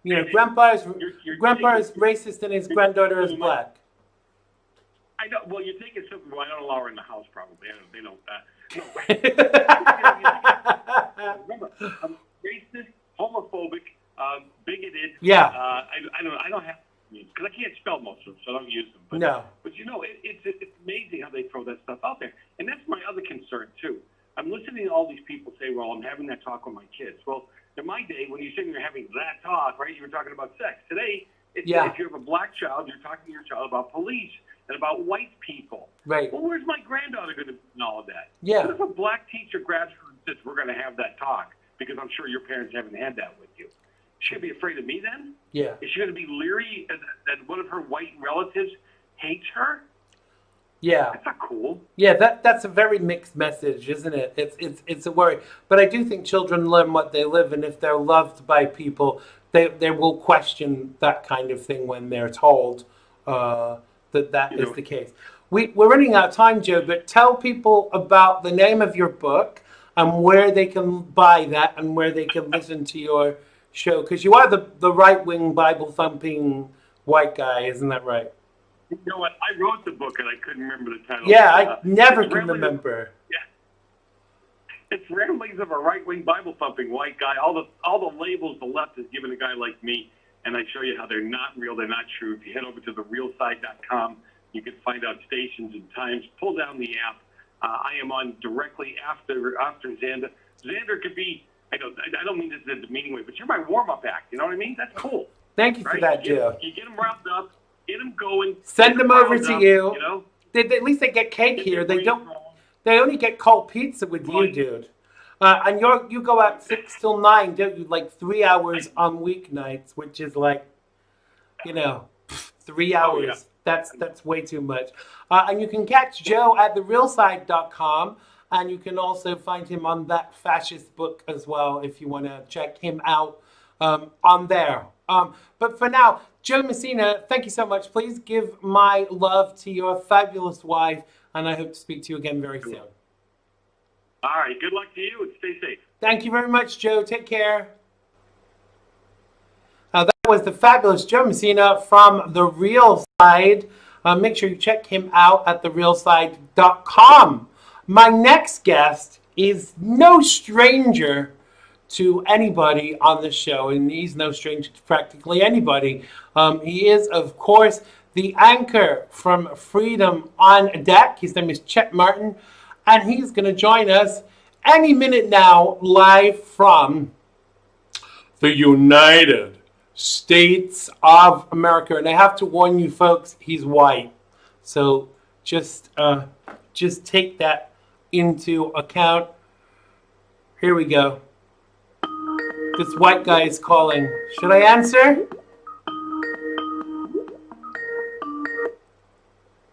Grandpa is racist and his granddaughter is black. I know. Well, you're taking something. Well, I don't allow her in the house. Probably. They don't. Remember, I'm racist, homophobic, bigoted. Yeah. I don't have because I can't spell most of them, so I don't use them. But, no. But it's amazing how they throw that stuff out there, and that's my other concern too. I'm listening to all these people say, "Well, I'm having that talk with my kids." Well, in my day, when you said you're having that talk, right? You were talking about sex. Today, if you have a black child, you're talking to your child about police and about white people. Right. Well, where's my granddaughter going to know all of that? Yeah. What if a black teacher grabs her and says, "We're going to have that talk," because I'm sure your parents haven't had that with you? Is she going to be afraid of me then? Yeah. Is she going to be leery that one of her white relatives hates her? Yeah. That's not cool. Yeah, that's a very mixed message, isn't it? It's a worry. But I do think children learn what they live, and if they're loved by people, they will question that kind of thing when they're told that is the case. We're running out of time, Joe, but tell people about the name of your book and where they can buy that and where they can listen to your show, because you are the right-wing Bible-thumping white guy, isn't that right? You know what? I wrote the book and I couldn't remember the title. Yeah, I never can remember. It's Ramblings of a Right-Wing Bible-Thumping White Guy. All the labels the left has given a guy like me, and I show you how they're not real, they're not true. If you head over to therealside.com, you can find out stations and times. Pull down the app. I am on directly after Xander. Xander could be, I don't mean this in a demeaning way, but you're my warm-up act. You know what I mean? That's cool. Thank you for that, Joe. You get them riled up, get them going. Send them over to you. You know? At least they get cake here. They don't. They only get cold pizza with you, dude. And you go out 6 till 9, don't you? Like 3 hours on weeknights, which is like, 3 hours. That's way too much. And you can catch Joe at therealside.com, and you can also find him on That Fascist Book as well if you want to check him out on there. But for now, Joe Messina, thank you so much. Please give my love to your fabulous wife, and I hope to speak to you again very soon. All right. Good luck to you, and stay safe. Thank you very much, Joe. Take care. was the fabulous Joe Messina from The Real Side. Make sure you check him out at therealside.com. My next guest is no stranger to anybody on the show, and he's no stranger to practically anybody. He is, of course, the anchor from Freedom on Deck. His name is Chet Martin, and he's going to join us any minute now, live from the United States of America. And I have to warn you folks, he's white. So just take that into account. Here we go. This white guy is calling. Should I answer?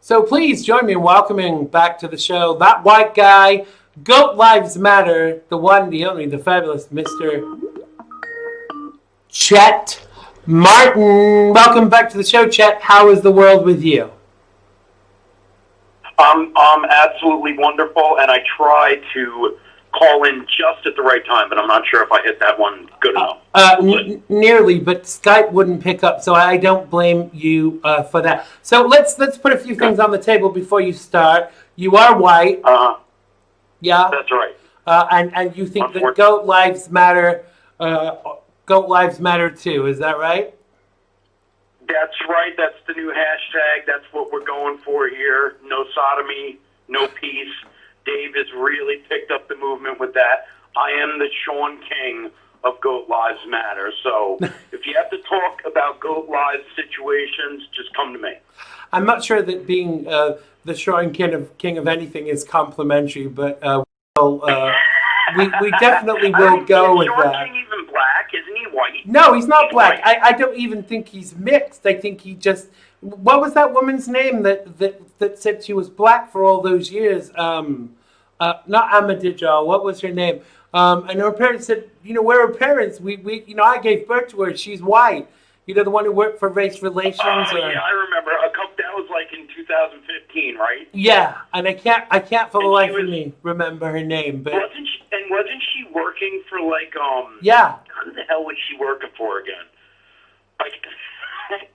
So please join me in welcoming back to the show that white guy, Goat Lives Matter, the one, the only, the fabulous Mr. Chet Martin. Welcome back to the show, Chet. How is the world with you? I'm absolutely wonderful, and I try to call in just at the right time, but I'm not sure if I hit that one good enough. Nearly, but Skype wouldn't pick up, so I don't blame you for that. So let's put a few things on the table before you start. You are white. Yeah? That's right. And you think that Goat Lives Matter, Goat Lives Matter too, is that right? That's right. That's the new hashtag. That's what we're going for here. No sodomy, no peace. Dave has really picked up the movement with that. I am the Sean King of Goat Lives Matter. So if you have to talk about Goat Lives situations, just come to me. I'm not sure that being the Sean King of anything is complimentary, but we definitely will go with Sean that. King even black? Isn't he white? No, he's not black. I don't even think he's mixed. I think he just... What was that woman's name that said she was black for all those years? Not Madrigal. What was her name? And her parents said, we're her parents. We I gave birth to her. She's white. The one who worked for race relations. Yeah, I remember. That was like in 2015, right? Yeah, and I can't for the life of me remember her name. But wasn't she working for Yeah. Who the hell was she working for again?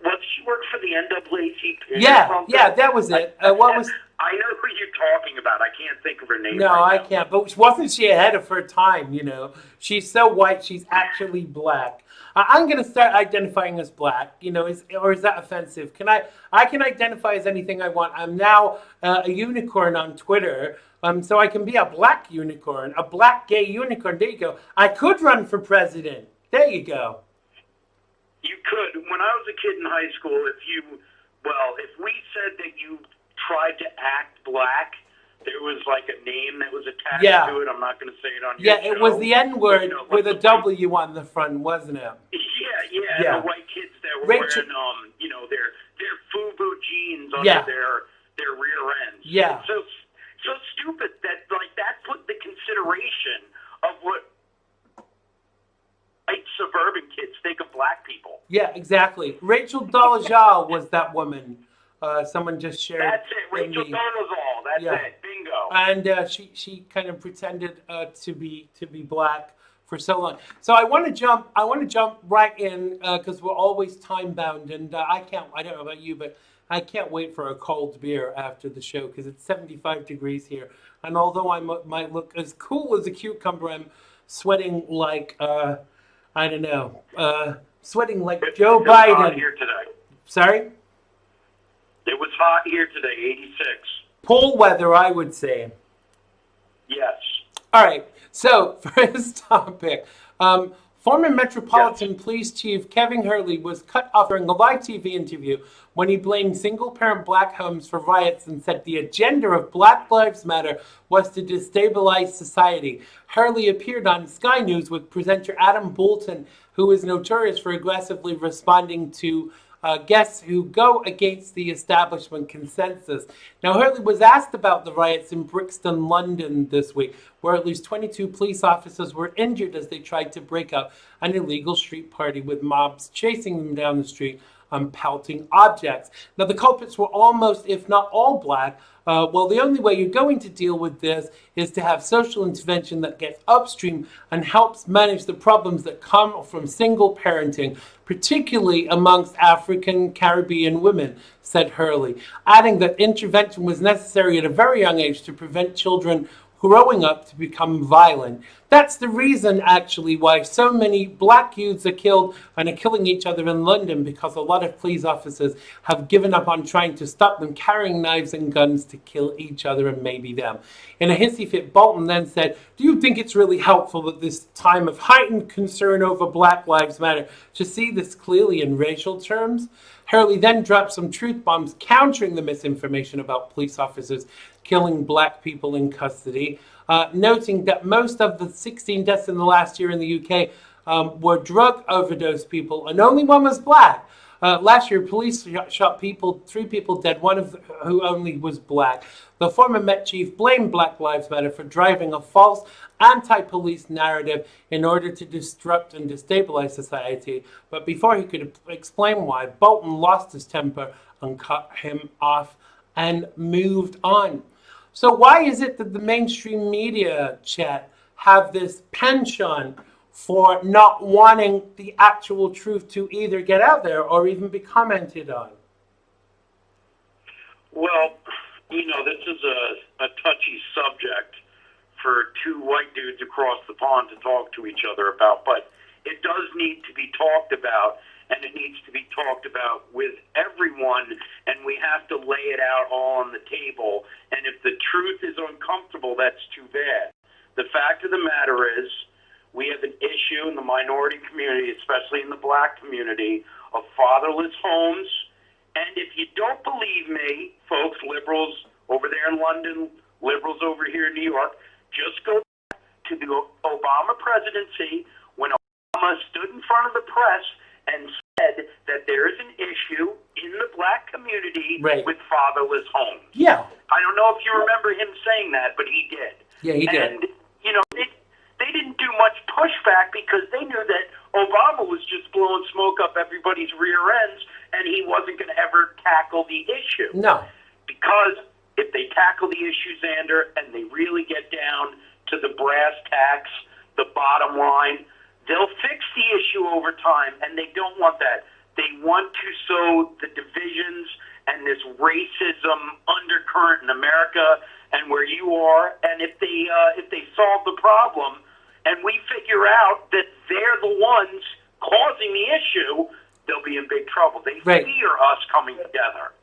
Was she work for the NAACP? Yeah, that was it. What was? I know who you're talking about. I can't think of her name. No, right I can't. But wasn't she ahead of her time? She's so white. She's actually black. I'm gonna start identifying as black. Or is that offensive? I can identify as anything I want. I'm now a unicorn on Twitter. So I can be a black unicorn, a black gay unicorn. There you go. I could run for president. There you go. You could. When I was a kid in high school, if we said that you tried to act black, there was like a name that was attached to it. I'm not going to say it on your show. Yeah, it was the N-word with a W on the front, wasn't it? Yeah. And the white kids that were wearing, their FUBU jeans under their rear ends. Yeah. So stupid that put the consideration of what white suburban kids think of black people. Yeah, exactly. Rachel Dolezal was that woman. Someone just shared. That's it. Rachel Dolezal. That's it. Bingo. And she kind of pretended to be black for so long. So I want to jump right in because we're always time bound, and I don't know about you, but I can't wait for a cold beer after the show because it's 75 degrees here, and although I might look as cool as a cucumber, I'm sweating like sweating like Joe Biden. It was hot here today. Sorry? It was hot here today, 86. Pool weather, I would say. Yes. All right. So, first topic. Former Metropolitan Police Chief Kevin Hurley was cut off during a live TV interview when he blamed single-parent black homes for riots and said the agenda of Black Lives Matter was to destabilize society. Hurley appeared on Sky News with presenter Adam Bolton, who is notorious for aggressively responding to guests who go against the establishment consensus. Now, Hurley was asked about the riots in Brixton, London this week, where at least 22 police officers were injured as they tried to break up an illegal street party with mobs chasing them down the street pelting objects. Now, the culprits were almost, if not all, black. Well, the only way you're going to deal with this is to have social intervention that gets upstream and helps manage the problems that come from single parenting, particularly amongst African Caribbean women, said Hurley, adding that intervention was necessary at a very young age to prevent children growing up to become violent. That's the reason, actually, why so many black youths are killed and are killing each other in London, because a lot of police officers have given up on trying to stop them carrying knives and guns to kill each other and maybe them. In a hissy fit, Bolton then said, "Do you think it's really helpful at this time of heightened concern over Black Lives Matter to see this clearly in racial terms?" Hurley then dropped some truth bombs countering the misinformation about police officers killing black people in custody, noting that most of the 16 deaths in the last year in the UK were drug overdose people, and only one was black. Last year, police shot people, 3 people dead, one of who only was black. The former Met chief blamed Black Lives Matter for driving a false anti-police narrative in order to disrupt and destabilize society. But before he could explain why, Bolton lost his temper and cut him off and moved on. So why is it that the mainstream media, Chet, have this penchant for not wanting the actual truth to either get out there or even be commented on? Well, this is a touchy subject for 2 white dudes across the pond to talk to each other about, but it does need to be talked about, and it needs to be talked about with everyone, and we have to lay it out all on the table. And if the truth is uncomfortable, that's too bad. The fact of the matter is, we have an issue in the minority community, especially in the black community, of fatherless homes. And if you don't believe me, folks, liberals over there in London, liberals over here in New York, just go back to the Obama presidency when Obama stood in front of the press and said that there is an issue in the black community with fatherless homes. Yeah. I don't know if you remember him saying that, but he did. Yeah, he did. And, they didn't do much pushback because they knew that Obama was just blowing smoke up everybody's rear ends, and he wasn't going to ever tackle the issue. No. Because if they tackle the issue, Xander, and they really get down to the brass tacks, the bottom line, they'll fix the issue over time, and they don't want that. They want to sow the divisions and this racism undercurrent in America and where you are. And if they solve the problem and we figure out that they're the ones causing the issue, they'll be in big trouble. They fear us coming together.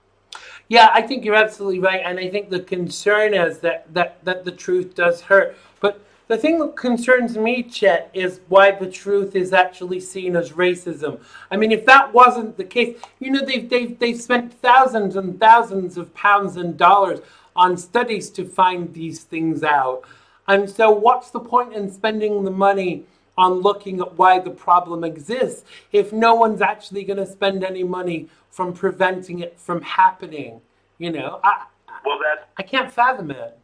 Yeah, I think you're absolutely right, and I think the concern is that the truth does hurt. But the thing that concerns me, Chet, is why the truth is actually seen as racism. I mean, if that wasn't the case, they've spent thousands and thousands of pounds and dollars on studies to find these things out. And so what's the point in spending the money on looking at why the problem exists if no one's actually going to spend any money from preventing it from happening? I can't fathom it.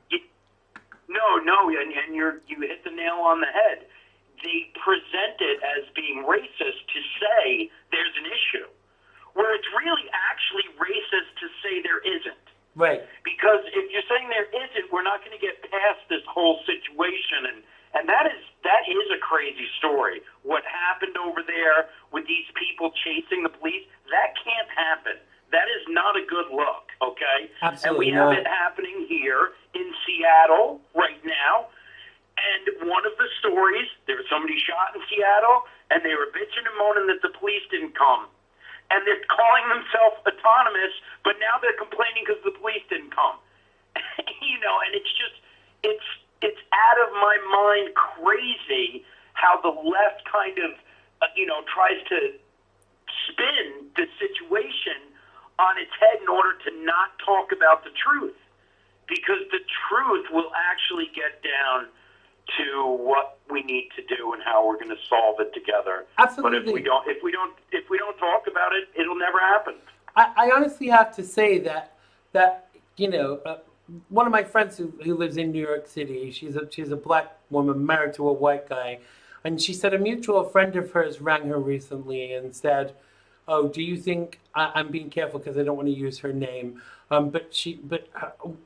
No, and you hit the nail on the head. They present it as being racist to say there's an issue, where it's really actually racist to say there isn't. Right. Because if you're saying there isn't, we're not going to get past this whole situation, and that is a crazy story. What happened over there with these people chasing the police, that can't happen. That is not a good look, okay? Absolutely. And we have it happening here in Seattle right now. And one of the stories, there was somebody shot in Seattle, and they were bitching and moaning that the police didn't come. And they're calling themselves autonomous, but now they're complaining because the police didn't come. And it's out of my mind crazy how the left kind of, tries to spin the situation on its head in order to not talk about the truth. Because the truth will actually get down to what we need to do and how we're going to solve it together. Absolutely. But if we don't talk about it, it'll never happen. I honestly have to say that one of my friends who lives in New York City, she's a black woman married to a white guy, and she said a mutual friend of hers rang her recently and said, "Oh, do you think I'm being careful because I don't want to use her name?" But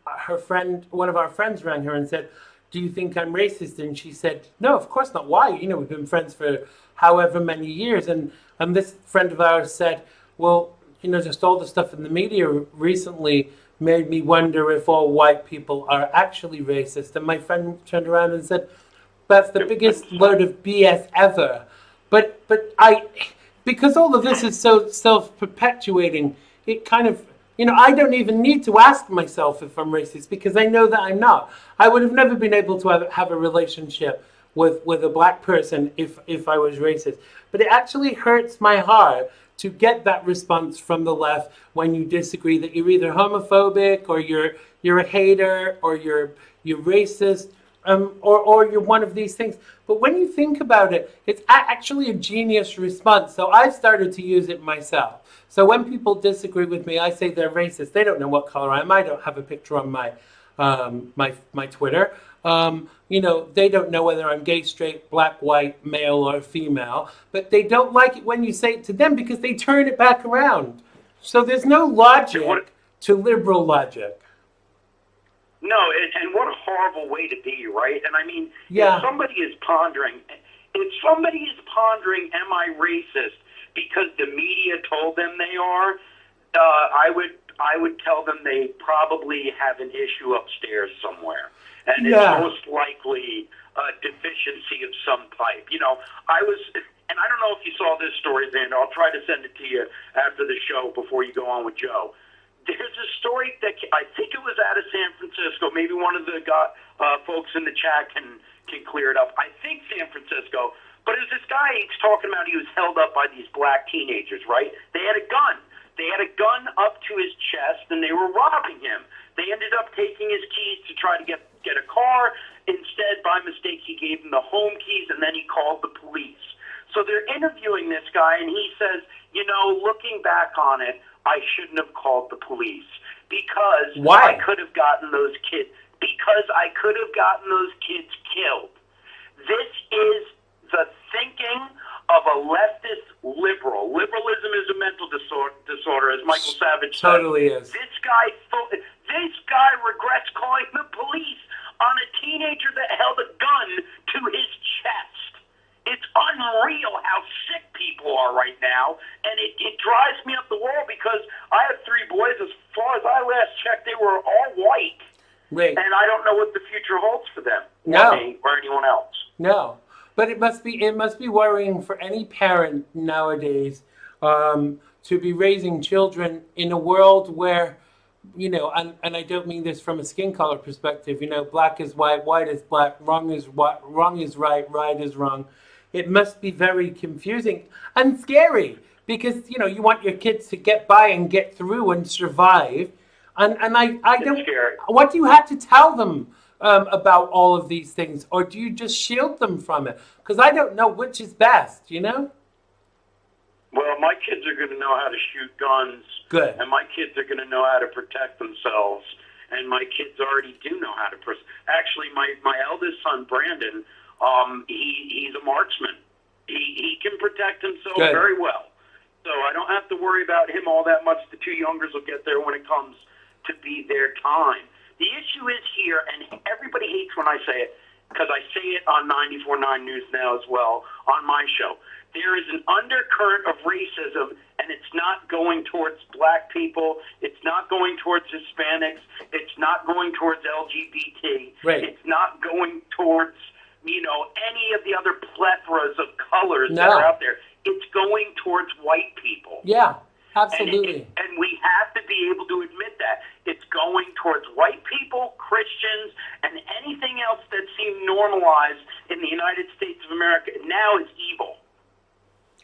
her friend, one of our friends, rang her and said, "Do you think I'm racist?" And she said, "No, of course not. Why? You know, we've been friends for however many years." And this friend of ours said, "Well, you know, just all the stuff in the media recently made me wonder if all white people are actually racist." And my friend turned around and said, "That's the biggest load of BS ever." But because all of this is so self-perpetuating, it kind of, you know, I don't even need to ask myself if I'm racist because I know that I'm not. I would have never been able to have a relationship with a black person if I was racist. But it actually hurts my heart to get that response from the left when you disagree, that you're either homophobic or you're a hater or you're racist. Or you're one of these things. But when you think about it, it's actually a genius response. So I've started to use it myself. So when people disagree with me, I say they're racist. They don't know what color I am. I don't have a picture on my Twitter. You know, they don't know whether I'm gay, straight, black, white, male, or female. But they don't like it when you say it to them because they turn it back around. So there's no logic to liberal logic. No, and what a horrible way to be, right? And I mean, Yeah. if somebody is pondering, am I racist because the media told them they are? I would tell them they probably have an issue upstairs somewhere, and it's most likely a deficiency of some type. You know, and I don't know if you saw this story, Xander. I'll try to send it to you after the show before you go on with Joe. There's a story that I think it was out of San Francisco. Maybe one of the folks in the chat can clear it up. I think San Francisco. But it was this guy he's talking about. He was held up by these black teenagers, right? They had a gun. They had a gun up to his chest, and they were robbing him. They ended up taking his keys to try to get a car. Instead, by mistake, he gave them the home keys, and then he called the police. So they're interviewing this guy, and he says, you know, looking back on it, I shouldn't have called the police because Why? I could have gotten those kids. Because I could have gotten those kids killed. This is the thinking of a leftist liberal. Liberalism is a mental disorder, as Michael Savage said. Totally is. This guy regrets calling the police on a teenager that held a gun to his chest. It's unreal how sick people are right now, and it drives me up the wall because I have 3 boys. As far as I last checked, they were all white, Right. and I don't know what the future holds for them No. or me or anyone else. No, but it must be worrying for any parent nowadays to be raising children in a world where, you know, and I don't mean this from a skin color perspective. You know, black is white, white is black, wrong is right, right is wrong. It must be very confusing and scary because, you know, you want your kids to get by and get through and survive. And I don't. Scary. What do you have to tell them about all of these things, or do you just shield them from it? Because I don't know which is best. You know. Well, my kids are going to know how to shoot guns. Good. And my kids are going to know how to protect themselves. And my kids already do know how to Actually, my eldest son, Brandon, he's a marksman. He can protect himself Good. very well. So I don't have to worry about him all that much. The 2 youngers will get there when it comes to be their time. The issue is here, and everybody hates when I say it, because I say it on 94.9 News Now as well, on my show. There is an undercurrent of racism, and it's not going towards black people. It's not going towards Hispanics. It's not going towards LGBT. Right. It's not going towards, you know, any of the other plethoras of colors that No. are out there. It's going towards white people. Yeah. Absolutely. And we have to be able to admit that. It's going towards white people, Christians, and anything else that seemed normalized in the United States of America now is evil.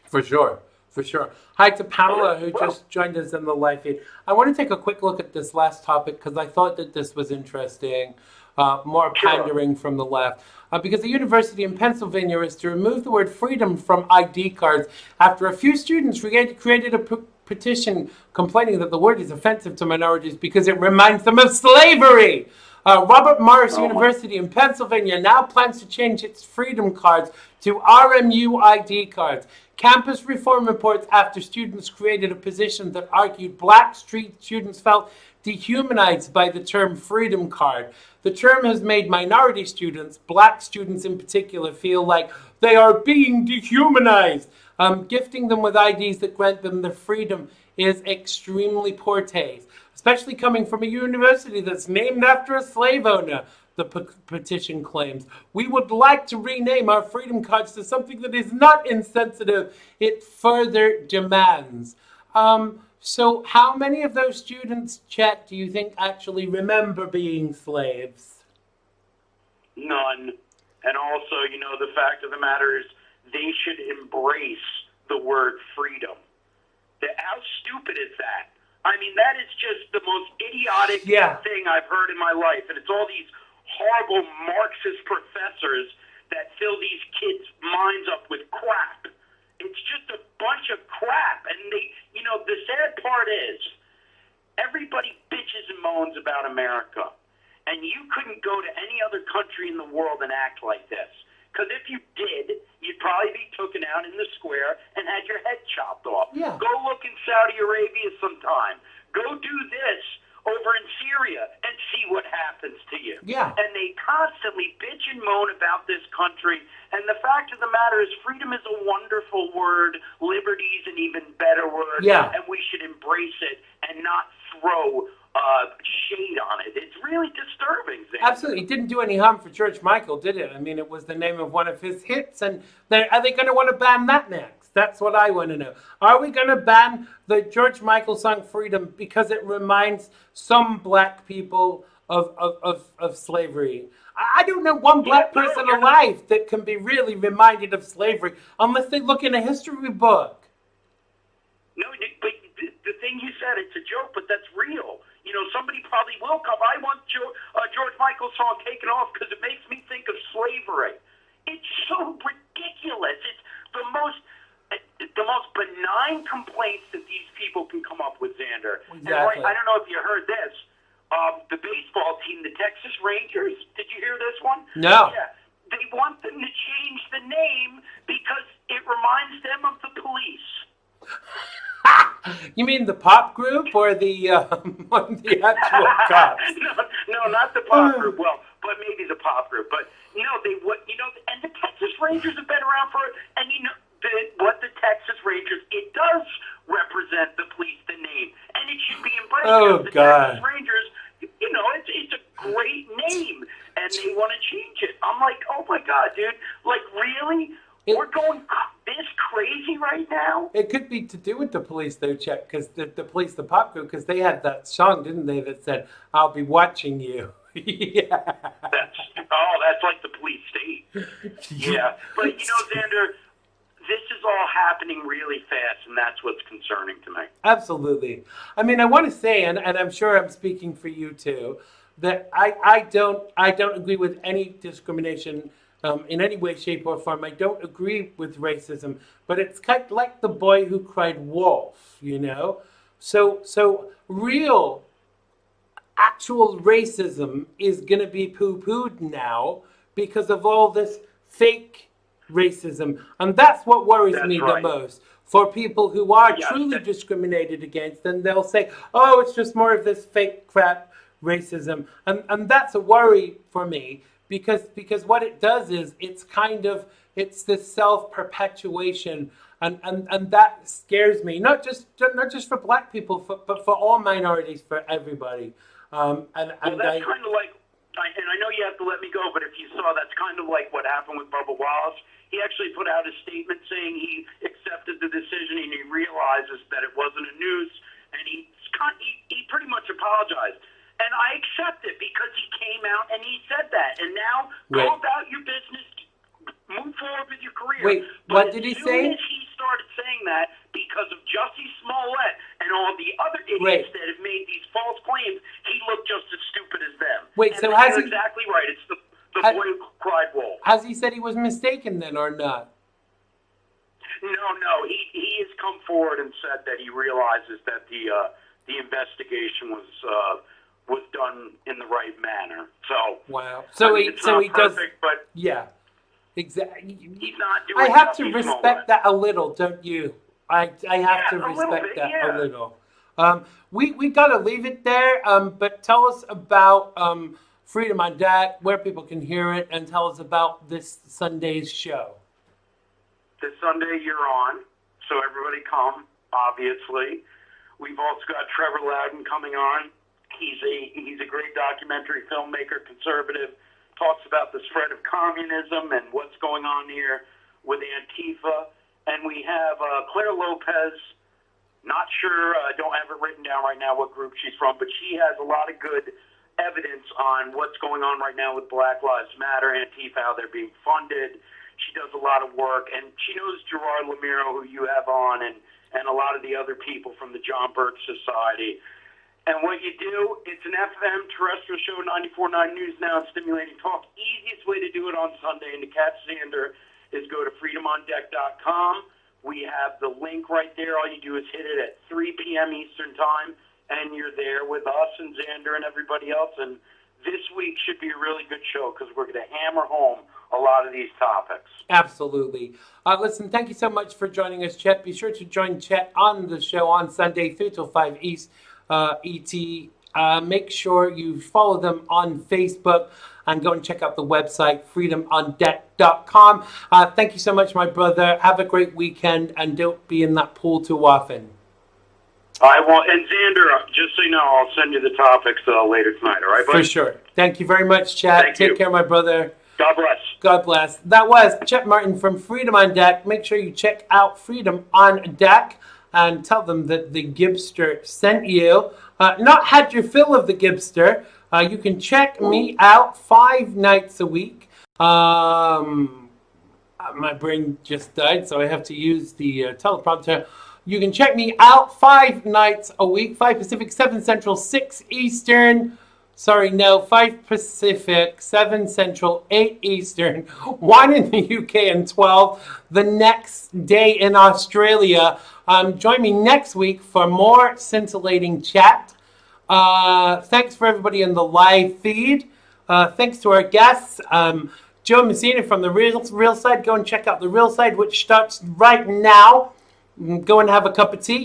For sure. For sure. Hi to Pamela, who just joined us in the live feed. I want to take a quick look at this last topic because I thought that this was interesting. More pandering from the left. Because the university in Pennsylvania is to remove the word freedom from ID cards after a few students created a petition complaining that the word is offensive to minorities because it reminds them of slavery. Robert Morris Oh, my. University in Pennsylvania now plans to change its freedom cards to RMU ID cards. Campus reform reports after students created a position that argued black street students felt dehumanized by the term freedom card. The term has made minority students, black students in particular, feel like they are being dehumanized. Gifting them with IDs that grant them their freedom is extremely poor taste, especially coming from a university that's named after a slave owner. The petition claims. We would like to rename our freedom cards to something that is not insensitive, it further demands. So how many of those students, Chet, do you think actually remember being slaves? None. And also, the fact of the matter is they should embrace the word freedom. How stupid is that? I mean, that is just the most idiotic thing I've heard in my life. And it's all these horrible Marxist professors that fill these kids' minds up with crap. It's just a bunch of crap. And the sad part is everybody bitches and moans about America. And you couldn't go to any other country in the world and act like this. Because if you did, you'd probably be taken out in the square and had your head chopped off. Yeah. Go look in Saudi Arabia sometime. Go do this over in Syria and see what happens to you. Yeah. And they constantly bitch and moan about this country. And the fact of the matter is freedom is a wonderful word. Liberty is an even better word. Yeah. And we should embrace it and not throw shade on it. It's really disturbing, Xander. Absolutely. It didn't do any harm for George Michael, did it? I mean, it was the name of one of his hits. And are they going to want to ban that next? That's what I want to know. Are we going to ban the George Michael song Freedom because it reminds some black people of slavery? I don't know one black person alive that can be really reminded of slavery unless they look in a history book. No, but the thing you said, it's a joke, but that's real. Somebody probably will come. I want George Michael's song taken off because it makes me think of slavery. It's so ridiculous. It's the most benign complaints that these people can come up with, Xander. Exactly. And I don't know if you heard this. The baseball team, the Texas Rangers, did you hear this one? No. Yeah. They want them to change the name because it reminds them of the police. You mean the pop group or the actual cops? No, not the pop group. Well, but maybe the pop group. But and the Texas Rangers have been around for, and what the Texas Rangers, it does represent the police, the name, and it should be embraced. Oh, the God. Texas Rangers, it's a great name, and they want to change it. I'm like, oh my God, dude, like really? We're going this crazy right now? It could be to do with the police, though, Chet, because the police, the pop group, because they had that song, didn't they, that said, "I'll be watching you." Yeah. That's like the police state. Yeah. But, Xander, this is all happening really fast, and that's what's concerning to me. Absolutely. I mean, I want to say, and I'm sure I'm speaking for you, too, that I don't agree with any discrimination in any way, shape, or form. I don't agree with racism, but it's kind of like the boy who cried wolf, So real, actual racism is going to be poo-pooed now because of all this fake racism. And that's what worries me the most. For people who are truly discriminated against, then they'll say, oh, it's just more of this fake crap racism. And that's a worry for me. Because what it does is it's this self-perpetuation and that scares me, not just for black people, but for all minorities, for everybody. That's kind of like, and I know you have to let me go, but if you saw, that's kind of like what happened with Bubba Wallace. He actually put out a statement saying he accepted the decision and he realizes that it wasn't a noose, and he pretty much apologized. And I accept it because he came out and he said that. And now go about your business, move forward with your career. Wait, what did he say? As soon as he started saying that, because of Jussie Smollett and all the other idiots that have made these false claims, he looked just as stupid as them. Wait, and so has he... exactly right. It's the boy who cried wolf. Has he said he was mistaken then or not? No. He has come forward and said that he realizes that the investigation was was done in the right manner. So wow. So I mean, he so he perfect, does. but Yeah. Exactly. he's not doing. I have to Jussie respect Smollett. that a little, don't you? I have to Yeah, a little respect bit, that yeah. a little. We gotta leave it there. But tell us about Freedom on Deck, where people can hear it, and tell us about this Sunday's show. This Sunday you're on, so everybody come. Obviously, we've also got Trevor Loudon coming on. He's a great documentary filmmaker, conservative. Talks about the spread of communism and what's going on here with Antifa. And we have Claire Lopez. Not sure, don't have it written down right now what group she's from, but she has a lot of good evidence on what's going on right now with Black Lives Matter, Antifa, how they're being funded. She does a lot of work, and she knows Gerard Lamiro, who you have on, and a lot of the other people from the John Birch Society. And what you do, it's an FM terrestrial show, 94.9 News Now, and Stimulating Talk. Easiest way to do it on Sunday and to catch Xander is go to freedomondeck.com. We have the link right there. All you do is hit it at 3 p.m. Eastern Time, and you're there with us and Xander and everybody else. And this week should be a really good show because we're going to hammer home a lot of these topics. Absolutely. Listen, thank you so much for joining us, Chet. Be sure to join Chet on the show on Sunday, 3 till 5 East ET. Make sure you follow them on Facebook and go and check out the website, freedomondeck.com. Thank you so much, my brother. Have a great weekend, and don't be in that pool too often. I will, and Xander, just so you know, I'll send you the topics later tonight, all right, buddy? For sure. Thank you very much, Chet. Thank Take you. care, my brother. God bless. God bless. That was Chet Martin from Freedom on Deck. Make sure you check out Freedom on Deck and tell them that the Gibster sent you. Not had your fill of the Gibster. You can check me out 5 nights a week. My brain just died, so I have to use the teleprompter. You can check me out 5 nights a week, 5 Pacific, 7 Central, 6 Eastern. 5 Pacific, 7 Central, 8 Eastern, 1 in the UK, and 12 the next day in Australia. Join me next week for more scintillating chat. Thanks for everybody in the live feed. Thanks to our guests. Joe Messina from the Real Side. Go and check out the Real Side, which starts right now. Go and have a cup of tea.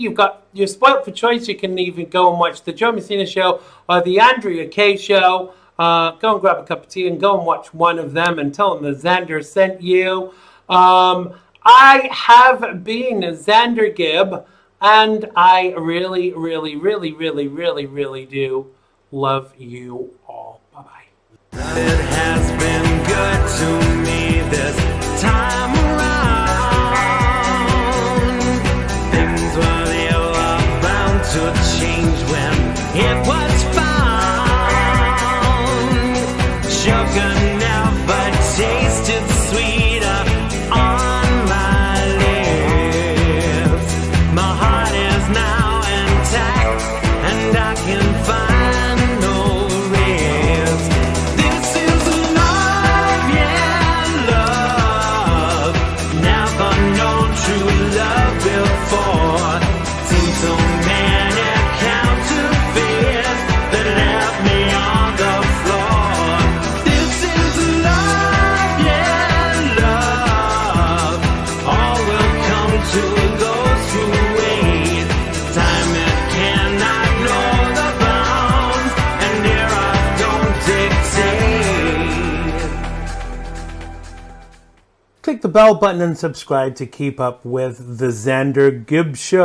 You're spoiled for choice. You can even go and watch the Joe Messina Show or the Andrea Kay Show. Go and grab a cup of tea and go and watch one of them and tell them that Xander sent you. I have been Xander Gibb, and I really, really, really, really, really, really do love you all. Bye-bye. It has been good to me this time around. Things were they were bound to change when it was found. Sugar never tasted sweeter on my lips. My heart is now intact, and I can find no rifts. This is love, yeah, love. Never known true love before. Seen so many counterfeits that left me on the floor. This is love, yeah, love. All will come to those who wait. Time it cannot know the bounds, and eras don't dictate. Click the bell button and subscribe to keep up with the Xander Gibb Show.